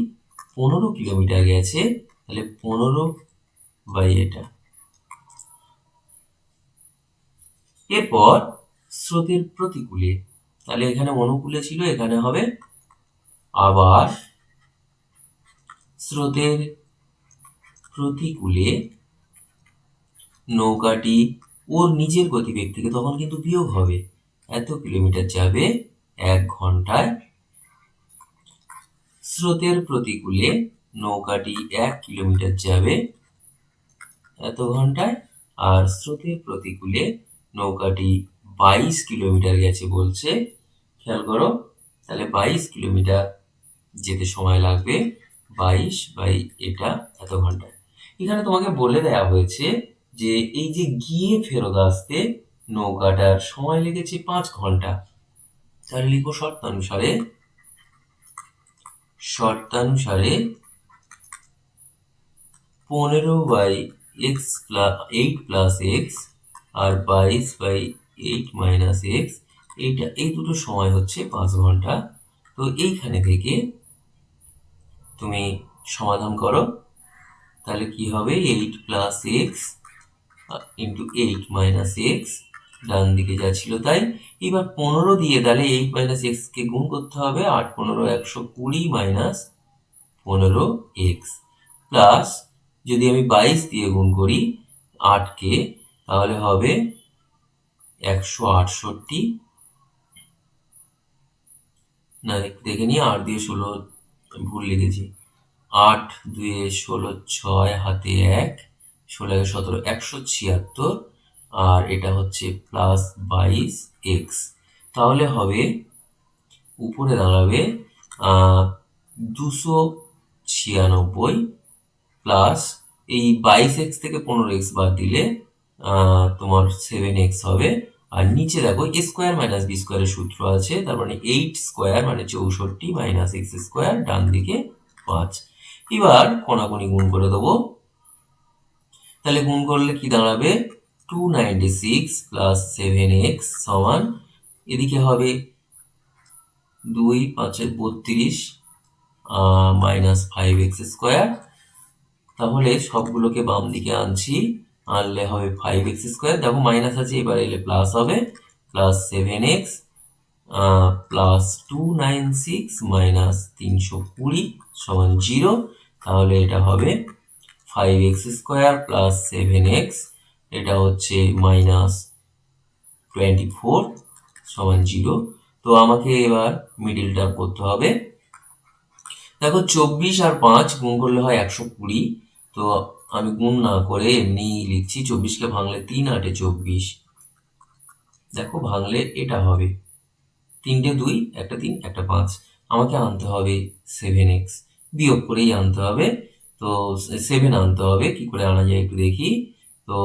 Speaker 1: 15 কিলোমিটার গেছে, তাহলে 15/এটা। এরপর স্রোতের প্রতিকূলে, তাহলে এখানে অনুকূলে ছিল, এখানে হবে আবার স্রোতের প্রতিকূলে নৌকাটি ওর নিজের গতিবেগ থেকে তখন কিন্তু বিয়োগ হবে, এত কিলোমিটার যাবে 1 ঘন্টায়। স্রোতের প্রতিকূলে নৌকাটি 1 কিলোমিটার যাবে এত ঘন্টায়, আর স্রোতের প্রতিকূলে নৌকাটি 22 কিলোমিটার গেছে বলছে। খেয়াল করো, তাহলে 22 কিলোমিটার যেতে সময় লাগবে 22/এটা এত ঘন্টায়। এখানে তোমাকে বলে দেওয়া হয়েছে যে এই যে গিয়ে ফেরত আসতে নৌকাটার সময় লেগেছে 5 ঘন্টা। তাহলে লিখবো শর্তানুসারে 15/8 + x আর 22/8 - x, এই দুটো সময় হচ্ছে 5 ঘন্টা। তো এইখানে থেকে তুমি সমাধান করো, তাহলে কি হবে 8 + x × 8 - x, ডান দিকে যা ছিল তাই। এবার 15 দিয়ে তাহলে 8 - x কে গুণ করতে হবে, 8 × 15 = 120 - 15x, প্লাস যদি আমি 22 দিয়ে গুণ করি 8 কে, তাহলে হবে 168। না, দেখে নিই, 8 দিয়ে 16 ভুল লিখেছি। 8 2 16, 6 হাতে 1, 16 × 17 176, আর এটা হচ্ছে +22x। তাহলে হবে উপরে দাঁড়াবে 296, প্লাস এই 22x থেকে 15x বাদ দিলে তোমার 7x হবে। আর নিচে দেখো a² - b² এর সূত্র আছে, তার মানে 8² মানে 64 - x², ডান দিকে 5। এবার কোনাকুনি গুণ করে দেবো, তাহলে গুণ করলে কি দাঁড়াবে 296 + 7x সমান, এদিকে হবে 2 5 32 - 5x²। তাহলে সবগুলোকে বাম দিকে আনছি, আনলে হবে 5x²। দেখো মাইনাস আছে, এবার এলে প্লাস হবে, প্লাস 7x প্লাস 296 - 320 = 0। তাহলে এটা হবে 5x² + 7x, এটা হচ্ছে -24 = 0। তো আমাকে এবার মিডিল টার্ম করতে হবে। দেখো 24 আর 5 গুণ করলে হয় 120, তো আমি গুণ না করে এমনি লিখছি, 24কে ভাঙলে 3 8 24, দেখো ভাঙলে এটা হবে 3টে 2, একটা 3 একটা 5। আমাকে আনতে হবে 7x, বিয়োগ করেই আনতে হবে। তো 7 আনতে হবে, কি করে আনা যায় একটু দেখি। তো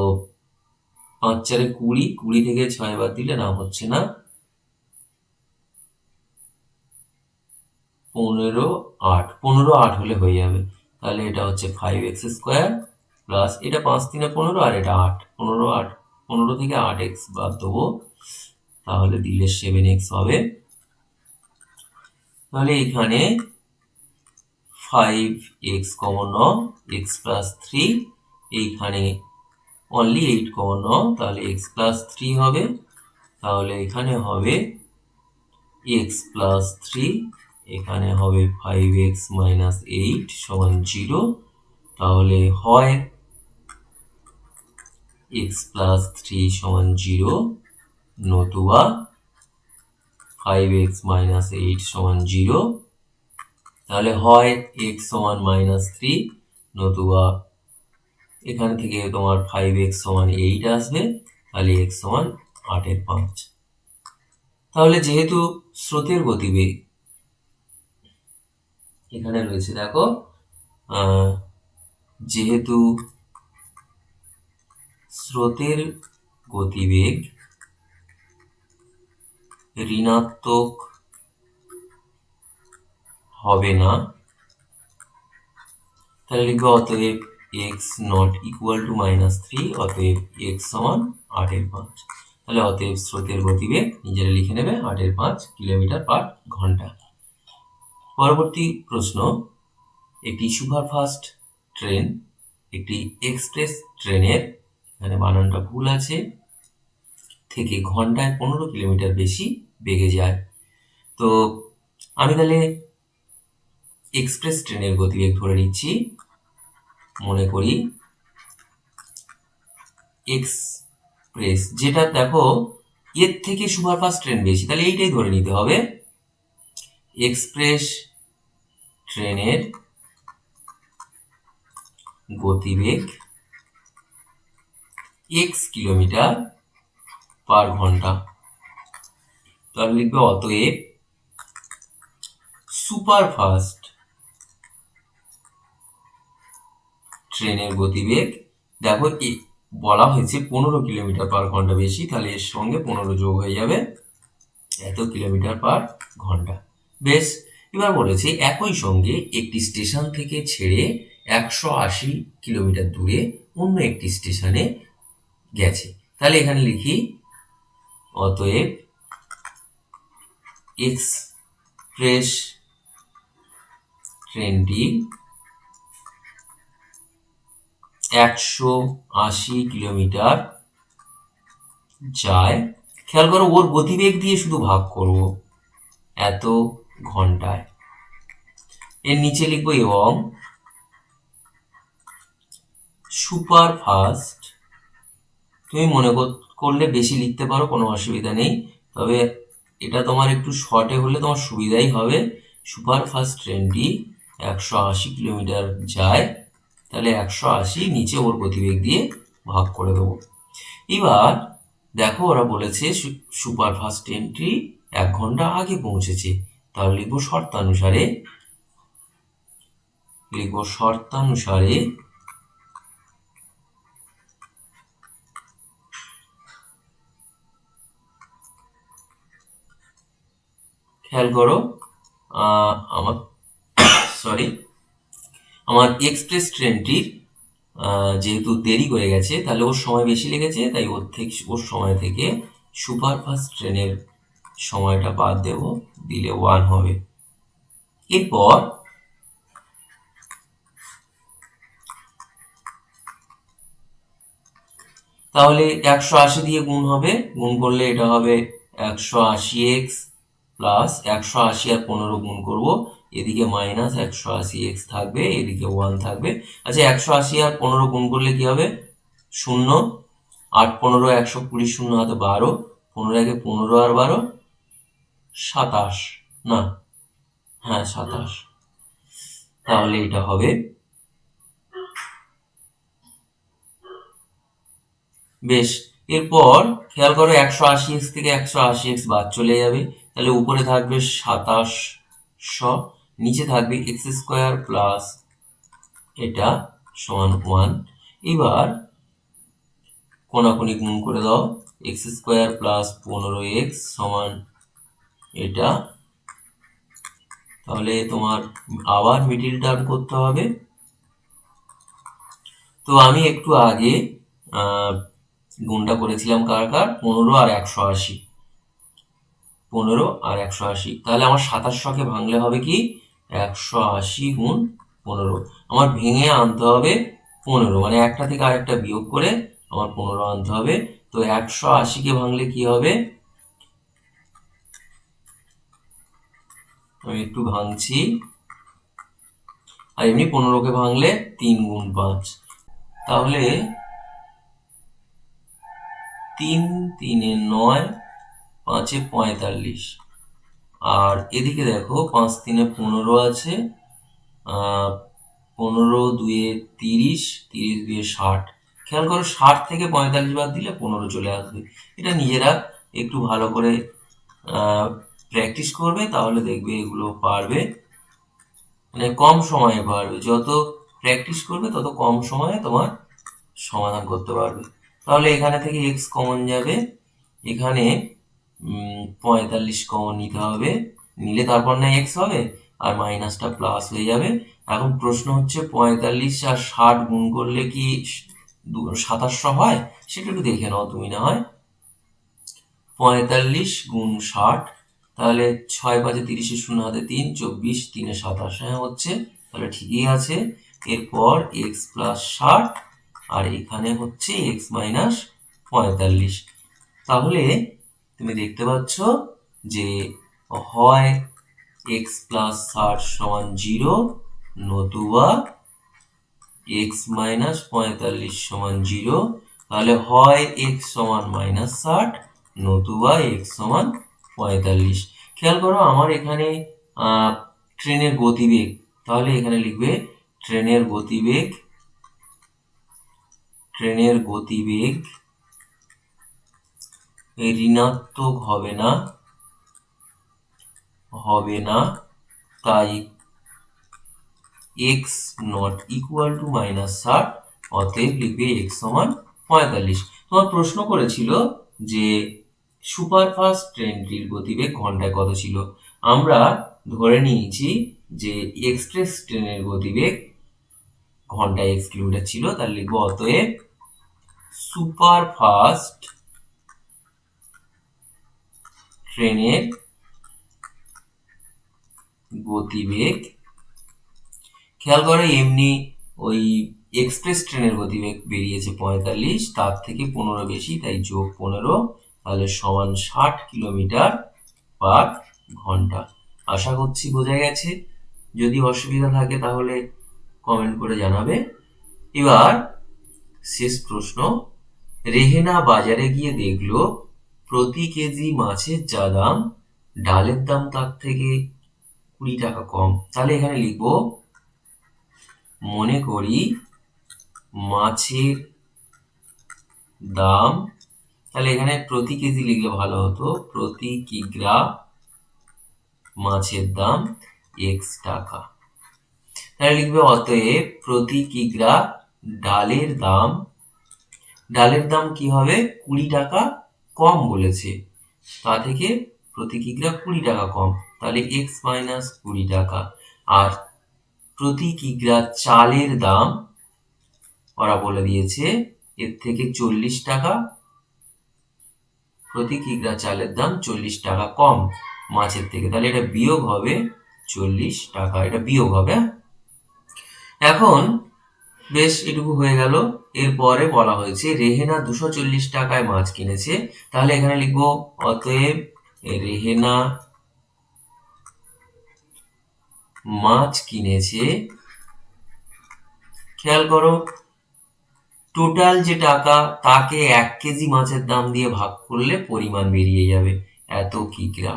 Speaker 1: 5 4 20, 20 থেকে 6 বাদ দিলে না হচ্ছে না, 15 8 হলে হয়ে যাবে। তাহলে এটা হচ্ছে 5x² প্লাস এটা 5 3 15 আর এটা 8, 15 থেকে 8x বাদ দেবো, তাহলে দিলে 7x হবে। তাহলে এখানে 5x কমন নাও, x + 3, এইখানে অনলি 8 কমন নাও, তাহলে x + 3 হবে। তাহলে এখানে হবে x + 3, এখানে হবে 5x - 8 = 0। তাহলে হয় x + 3 = 0, নতুবা 5x - 8 = 0। তাহলে হয় x = -3, নতুবা এখান থেকে তোমার 5x = 8 আসবে, তাহলে x = 8/5। তাহলে যেহেতু স্রোতের গতিবেগ এখানে রয়েছে, দেখো যেহেতু স্রোতের গতিবেগ ঋণাত্মক হবে না, তাহলে লিখবো অতএব x not equal to -3, অতএব x = 8/5। তাহলে অতএব স্রোতের গতিবেগ নিজেরা লিখে নেবে 8/5 কিলোমিটার/ঘন্টা। পরবর্তী প্রশ্ন, একটি সুপারফাস্ট ট্রেন একটি এক্সপ্রেস ট্রেনের, এখানে বানানটা ভুল আছে, থেকে ঘন্টায় 15 কিলোমিটার বেশি বেগে যায়। তো আমি তাহলে এক্সপ্রেস ট্রেনের গতিবেগ ধরে নিচ্ছি, মনে করি এক্সপ্রেস, যেটা দেখো এর থেকে সুপারফাস্ট ট্রেন বেশি, তাহলে এইটাই ধরে নিতে হবে। এক্সপ্রেস ট্রেনের গতিবেগ x কিলোমিটার/ঘন্টা। তাহলে লিখবে অতএব সুপারফাস্ট ট্রেনের গতিবেগ, দেখো বলা হয়েছে 15 কিলোমিটার পার ঘন্টা বেশি, তাহলে এর সঙ্গে 15 যোগ হয়ে যাবে, এত কিলোমিটার পার ঘন্টা। বেশ, এবার বলেছে একই সঙ্গে একটি স্টেশন থেকে ছেড়ে 180 কিলোমিটার দূরে অন্য একটি স্টেশনে গেছে। তাহলে এখানে লিখি অতএব এক্সপ্রেস ট্রেনটি 180 কিলোমিটার যায়। খেয়াল করো, ওর গতিবেগ দিয়ে শুধু ভাগ করব, এত ঘন্টায়। এর নিচে লিখবো এবং সুপার ফাস্ট, তুমি মনে করলে বেশি লিখতে পারো, কোনো অসুবিধা নেই, তবে এটা তোমার একটু শর্টে হলে তোমার সুবিধাই হবে। সুপার ফাস্ট ট্রেনটি 180 কিলোমিটার যায়, তাহলে 180 নিচে ওর গতিবেগ দিয়ে ভাগ করে দেবো। এবার দেখো, ওরা বলেছে সুপার ফাস্ট ট্রেনটি 1 ঘন্টা আগে পৌঁছেছে, তাহলে লিখবো শর্তানুসারে খেয়াল করো, আমার আমার এক্সপ্রেস ট্রেনটির যেহেতু দেরি করে গেছে, তাহলে ওর সময় বেশি লেগেছে, তাই ওর সময় থেকে সুপারফাস্ট ট্রেনের সময়টা বাদ দেব, দিলে 1 হবে। এরপর তাহলে 180 দিয়ে গুণ হবে, গুণ করলে এটা হবে 180x প্লাস 180 আর 15 গুণ করব, এদিকে মাইনাস 180x থাকবে, এদিকে 1 থাকবে। আচ্ছা, 180 আর 15 গুণ করলে কি হবে? 0, 8 15 120, 0 হাতে 12, 15 একে 15 আর 12 27, না হ্যাঁ 27, তাহলে এটা হবে। বেশ, এরপর খেয়াল করো 180x থেকে 180x বাদ চলে যাবে, তাহলে উপরে থাকবে 2700, নিচে থাকবে x স্কোয়ার প্লাস এটা সমান 1। এবার কোনাকুনি গুণ করে দাও, x স্কোয়ার প্লাস 15x সমান এটা, তাহলে তোমার আবার মিডিল টার্ম করতে হবে। তো আমি একটু আগে গুণটা করেছিলাম কার 15 আর 180, 15 আর 180, তাহলে আমার 2700কে ভাঙলে হবে কি 180 গুণ 15, আমার ভেঙে আনতে হবে 15, মানে একটা থেকে আরেকটা বিয়োগ করে আমার 15 আনতে হবে। তো 180কে ভাঙলে কি হবে, আমি একটু ভাঙছি, আর এমনি 15কে ভাঙলে 3 গুণ 5, তাহলে 3 3 9, 5 45, আর এদিকে দেখো 5 3 15 আছে, 15 2 30, 30 2 60। খেয়াল করো 60 থেকে 45 বাদ দিলে 15 চলে আসবে। এটা নিজেরা একটু ভালো করে প্র্যাকটিস করবে, তাহলে দেখবে এগুলো পারবে, মানে কম সময়ে পারবে। যত প্র্যাকটিস করবে তত কম সময়ে তোমার সমাধান করতে পারবে। তাহলে এখানে থেকে x কমন যাবে, এখানে 45 কমন নিতে হবে, নিলে তারপর না x হবে, আর মাইনাসটা প্লাস হয়ে যাবে। এখন প্রশ্ন হচ্ছে 45 আর 60 গুণ করলে কি 2700 হয়, সেটা একটু দেখে নাও তুমি না হয়। 45 গুণ 60, তাহলে 6 5 30, 0 হাতে 3, 24, 3 27, হ্যাঁ হচ্ছে, তাহলে ঠিকই আছে। এরপর x প্লাস 60, আর এখানে হচ্ছে x মাইনাস 45। তাহলে তুমি দেখতে পাচ্ছ যে হয় x প্লাস 60 সমান 0, নতুবা x মাইনাস 45 সমান 0, তাহলে হয় x সমান মাইনাস 60, নতুবা x সমান 45। খেয়াল করো আমার এখানে ট্রেনের গতিবেগ, তাহলে এখানে লিখবে ট্রেনের গতিবেগ ঋণাত্মক হবে না, তাই x not equal to minus 60, অতএব লিখবে x সমান 45। তোমার প্রশ্ন করেছিল যে সুপারফাস্ট ট্রেনটির গতিবেগ ঘন্টায় কত ছিল। আমরা ধরে নিয়েছি যে এক্সপ্রেস ট্রেনের গতিবেগ ঘন্টায় x কিলোমিটার ছিল, তাহলে লিখবো অতএব সুপারফাস্ট ট্রেনের গতিবেগ, খেয়াল করো এমনি ওই এক্সপ্রেস ট্রেনের গতিবেগ বেরিয়েছে 45, তার থেকে 15 বেশি, তাই যোগ 15, তাহলে সমান 60 কিলোমিটার পার ঘন্টা। আশা করছি বোঝা গেছে। যদি অসুবিধা থাকে তাহলে কমেন্ট করে জানাবে। এবার শেষ প্রশ্ন, রেহেনা বাজারে গিয়ে দেখলো প্রতি কেজি মাছের যা দাম, ডালের দাম তার থেকে 20 টাকা কম। তাহলে এখানে লিখবো মনে করি মাছের দাম, তাহলে এখানে প্রতি কেজি লিখলে ভালো হতো, প্রতি কিগ্রা মাছের দাম x টাকা। তাহলে লিখবে অতএব প্রতি কিগ্রা ডালের দাম কি হবে, 20 টাকা কম বলেছে, তা থেকে প্রতি কিগ্রা 20 টাকা কম, তাহলে x মাইনাস 20 টাকা। আর প্রতি কিগ্রা চালের দাম ওরা বলে দিয়েছে এর থেকে 40 টাকা, প্রতি কিগ্রা চালের দাম 40 টাকা কম মাছের থেকে, তাহলে এটা বিয়োগ হবে 40 টাকা, এটা বিয়োগ হবে। এখন বেশ এটুকু হয়ে গেল। এরপরে বলা হয়েছে রেহেনা 240 টাকায় মাছ কিনেছে, তাহলে এখানে লিখবো অতএব রেহেনা মাছ কিনেছে, খেয়াল করো টোটাল যে টাকা তাকে 1 কেজি মাছের দাম দিয়ে ভাগ করলে পরিমাণ বেরিয়ে যাবে এত কিগ্রা।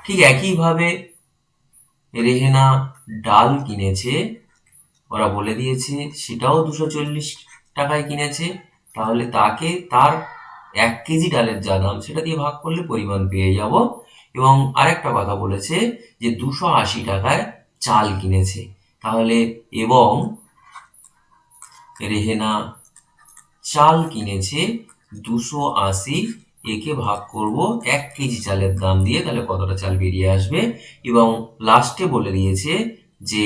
Speaker 1: ঠিক একইভাবে রেহেনা ডাল কিনেছে, ওরা বলে দিয়েছে সেটাও 240 টাকায় কিনেছে, তাহলে তাকে তার 1 কেজি ডালের যা দাম সেটা দিয়ে ভাগ করলে পরিমাণ পেয়ে যাব। এবং আরেকটা কথা বলেছে যে 280 টাকায় চাল কিনেছে, তাহলে এবং রেহেনা চাল কিনেছে 280, একে ভাগ করব 1 কেজি চালের দাম দিয়ে, তাহলে কতটা চাল বেরিয়ে আসবে। এবং লাস্টে বলে দিয়েছে যে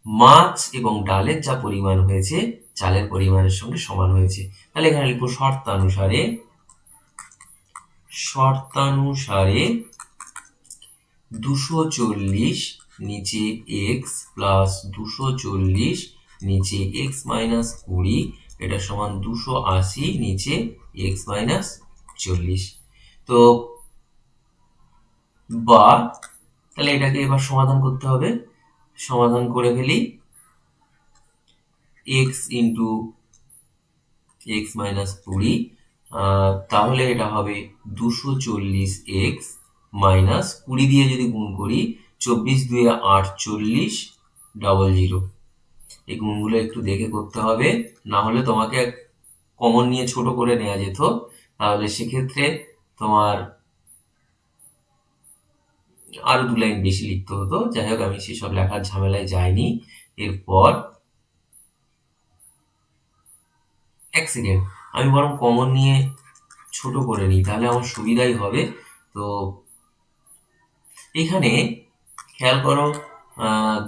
Speaker 1: মাছ এবং ডালের যা পরিমাণ হয়েছে চালের পরিমাণের সঙ্গে সমান হয়েছে। তাহলে এখানে লিখবো শর্তানুসারে 240 নিচে x প্লাস 240 নিচে x মাইনাস 20, এটা সমান 280 নিচে x মাইনাস 40। তো বা তাহলে এটাকে এবার সমাধান করতে হবে, সমাধান করে ফেলি, x ইন্টু x মাইনাস 20, তাহলে এটা হবে 240x মাইনাস 20 দিয়ে যদি গুণ করি 24 2 48 00। এই গুণগুলো একটু দেখে করতে হবে, না হলে তোমাকে কমন নিয়ে ছোট করে নেওয়া যেত, তাহলে সেক্ষেত্রে তোমার আরো 2 লাইন বেশি লিখতে হতো। যাই হোক আমি সেসব লেখার ঝামেলায় যাইনি। এরপর 1 সেকেন্ড, আমি বরং কমন নিয়ে ছোট করে নিই, তাহলে আমার সুবিধাই হবে। তো এখানে খেয়াল করো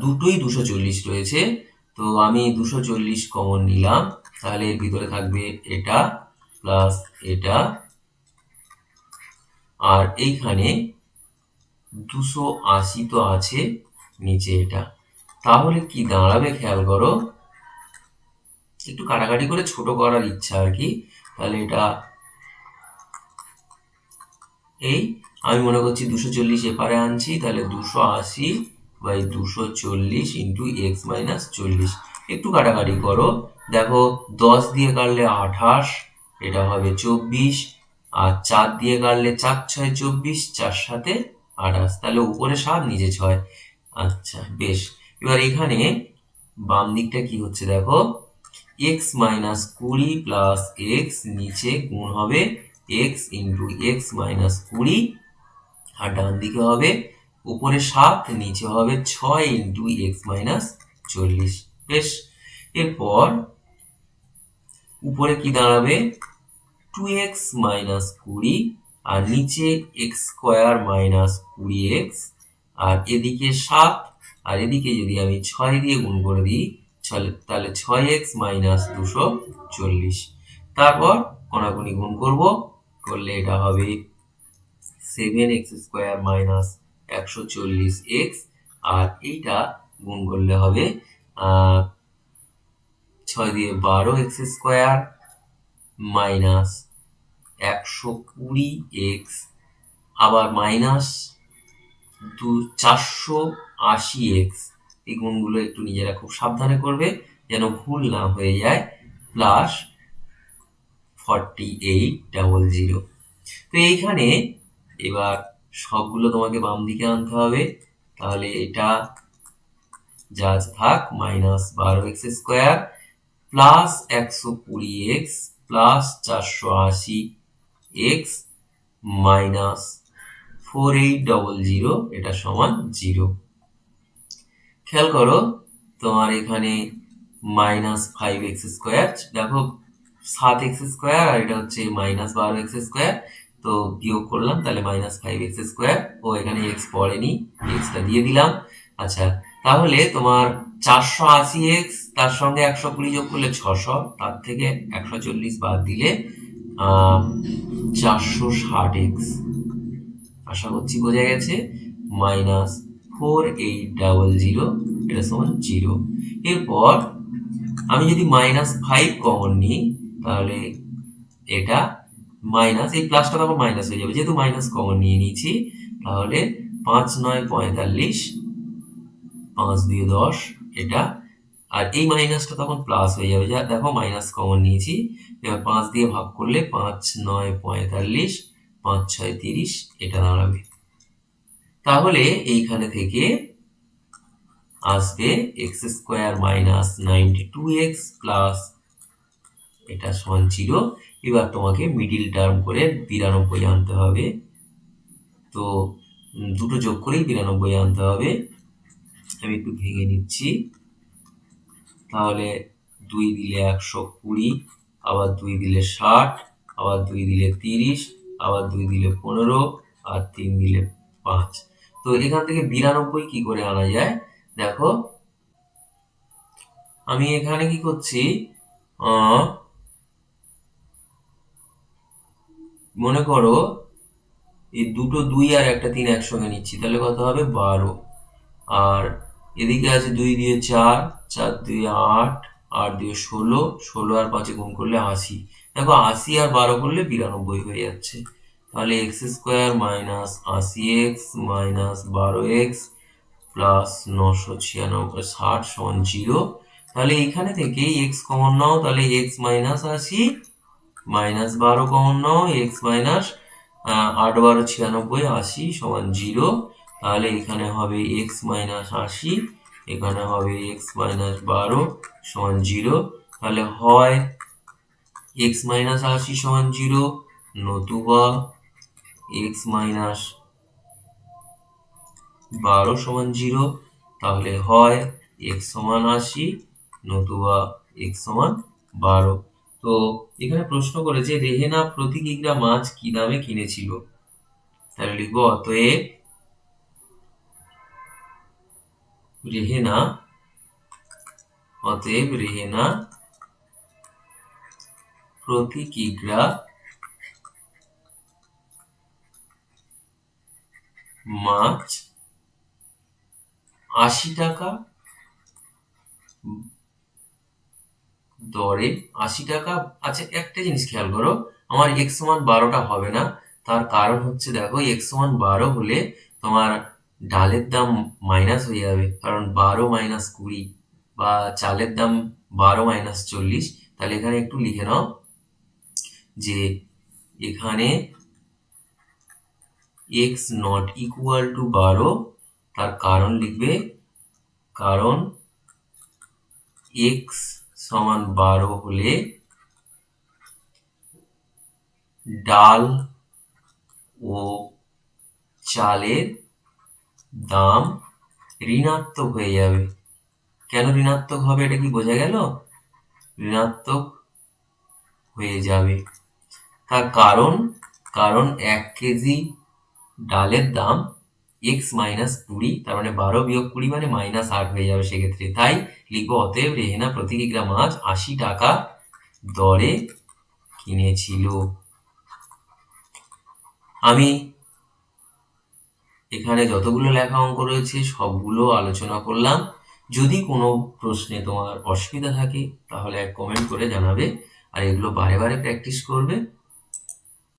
Speaker 1: দুটোই 240 রয়েছে, তো আমি 240 কমন নিলাম, তাহলে এর ভিতরে থাকবে এটা প্লাস এটা, আর এইখানে 280 তো আছে নিচে এটা, তাহলে কি দাঁড়াবে খেয়াল করো, একটু কাটাকাটি করে ছোট করার ইচ্ছা আর কি। তাহলে এটা এই আমি মনে করছি 240 এপারে আনছি, তাহলে 280 বাই 240 ইন্টু এক্স মাইনাস 40। একটু কাটাকাটি করো, দেখো 10 দিয়ে কাটলে 28, এটা হবে 24, আর 4 দিয়ে কাটলে 4 6 24, 4 7 28, তাহলে উপরে 7 নিচে 6। আচ্ছা বেশ, এবার এখানে বাম দিকটা কি হচ্ছে দেখো, x মাইনাস 20 প্লাস এক্স নিচে গুণ হবে x ইন্টু এক্স মাইনাস 20, আর ডান দিকে হবে উপরে 7 নিচে হবে 6 ইন্টু এক্স মাইনাস 40। বেশ, এরপর উপরে কি দাঁড়াবে 2x মাইনাস 20 আর নিচে এক্স স্কোয়ার মাইনাস 20x আর এদিকে 7 আর এদিকে যদি আমি 6 দিয়ে গুণ করে দিই তাহলে 6x মাইনাস 240। তারপর কোনাকুনি গুণ করব, করলে এটা হবে 7x স্কোয়ার মাইনাস 140x আর এইটা গুণ করলে হবে 6 দিয়ে 12x স্কোয়ার মাইনাস 120x আবার মাইনাস 480x। এই গুণগুলো একটু নিজেরা খুব সাবধানে করবে যেন ভুল না হয়ে যায়, প্লাস 4800। তো এইখানে এবার সবগুলো তোমাকে বাম দিকে আনতে হবে, তাহলে এটা যা থাক minus 12x square plus 120x plus 480x minus 4800, এটা সমান 0। খেয়াল করো তোমার এখানে মাইনাস 5x স্কোয়ার, দেখো 7x স্কোয়ার আর এটা হচ্ছে মাইনাস 12x স্কোয়ার, তো বিয়োগ করলাম তাহলে মাইনাস 5x স্কোয়ার, ও এখানে x পড়েনি, xটা দিয়ে দিলাম। আচ্ছা, তাহলে তোমার 480x তার সঙ্গে 120 যোগ করলে 600, তার থেকে 140 বাদ দিলে 460x, আশা করছি বোঝা গেছে, মাইনাস 4800, এটা সমান 0। এরপর আমি যদি মাইনাস 5 কমন নিই তাহলে এটা মাইনাস, এই প্লাসটা তখন মাইনাস হয়ে যাবে, যেহেতু মাইনাস কমন নিয়ে নিয়েছি, তাহলে 5 9 45, 5 দিয়ে 10 এটা, আর এই মাইনাসটা তখন প্লাস হয়ে যাবে, যা দেখো মাইনাস কমন নিয়েছি, এবার 5 দিয়ে ভাগ করলে 5 9 45, 5 6 30, এটা দাঁড়াবে। তাহলে এইখানে থেকে আসবে x square minus 92x plus এটা সমান 0। এবার তোমাকে মিডিল টার্ম করে 92 আনতে হবে, তো দুটো যোগ করেই 92 আনতে হবে। আমি একটু ভেঙে নিচ্ছি, তাহলে 2 দিলে 120, আবার 2 দিলে 60, আবার 2 দিলে 30, আবার 2 দিলে 15 আর 3 দিলে 5। তো এখান থেকে 92 কি করে আনা যায় দেখো, আমি এখানে কি করছি, মনে করো এই দুটো 2 আর একটা 3 একসঙ্গে নিচ্ছি, তাহলে কত হবে 12, আর এদিকে আছে 2 দিয়ে 4, 4 দিয়ে 8, 8 দিয়ে 16, 16 আর 5 গুণ করলে 80। দেখো 80 আর 12 করলে 92 হয়ে যাচ্ছে, তাহলে x square minus 80x minus 12x plus 996 60 সমান 0। তাহলে এখানে থেকে এক্স কমন নাও, তাহলে এক্স মাইনাস 80 মাইনাস 12 কমন নাও, এক্স মাইনাস 8 12 96, 80 সমান 0। তাহলে এখানে হবে এক্স মাইনাস 80, এখানে হবে এক্স মাইনাস 12 সমান 0। তাহলে হয় এক্স মাইনাস 80 সমান 0, নতুবা এক্স মাইনাস 12 সমান 0। তাহলে হয় এক্স সমান 80, নতুবা এক্স সমান 12। তো এখানে প্রশ্ন করেছে রেহেনা প্রতি কিগ্রা মাছ কি দামে কিনেছিল, তাহলে লিখবো অতএব রেহেনা প্রতি কিগ্রা মাছ 80 টাকা দরে 80 টাকা। আচ্ছা, একটা জিনিস খেয়াল করো, আমার এক্স সমান 12টা হবে না, তার কারণ হচ্ছে দেখো এক্স সমান 12 হলে তোমার ডালের দাম মাইনাস হয়ে যাবে, কারণ 12 মাইনাস 20 বা চালের দাম 12 মাইনাস 40। তাহলে এখানে একটু লিখে নাও যে এখানে এক্স নট ইকুয়াল টু 12, তার কারণ লিখবে, কারণ এক্স সমান 12 হলে ডাল ও চালের দাম ঋণাত্মক হয়ে যাবে। কেন ঋণাত্মক হবে এটা কি বোঝা গেল? ঋণাত্মক হয়ে যাবে। তার কারণ কারণ 1 কেজি ডালের দাম x-20, তার মানে 12 বিয়োগ 20 মানে -8 হয়ে যাবে সেক্ষেত্রে। তাই লিখবো অতএব রেহেনা প্রতি কিগ্রা মাছ 80 টাকা দরে কিনেছিল। আমি এখানে যতগুলো লেখা অঙ্ক রয়েছে সবগুলো আলোচনা করলাম। যদি কোনো প্রশ্নে তোমার অসুবিধা থাকে তাহলে কমেন্ট করে জানাবে, আর এগুলো বারে বারে প্র্যাকটিস করবে।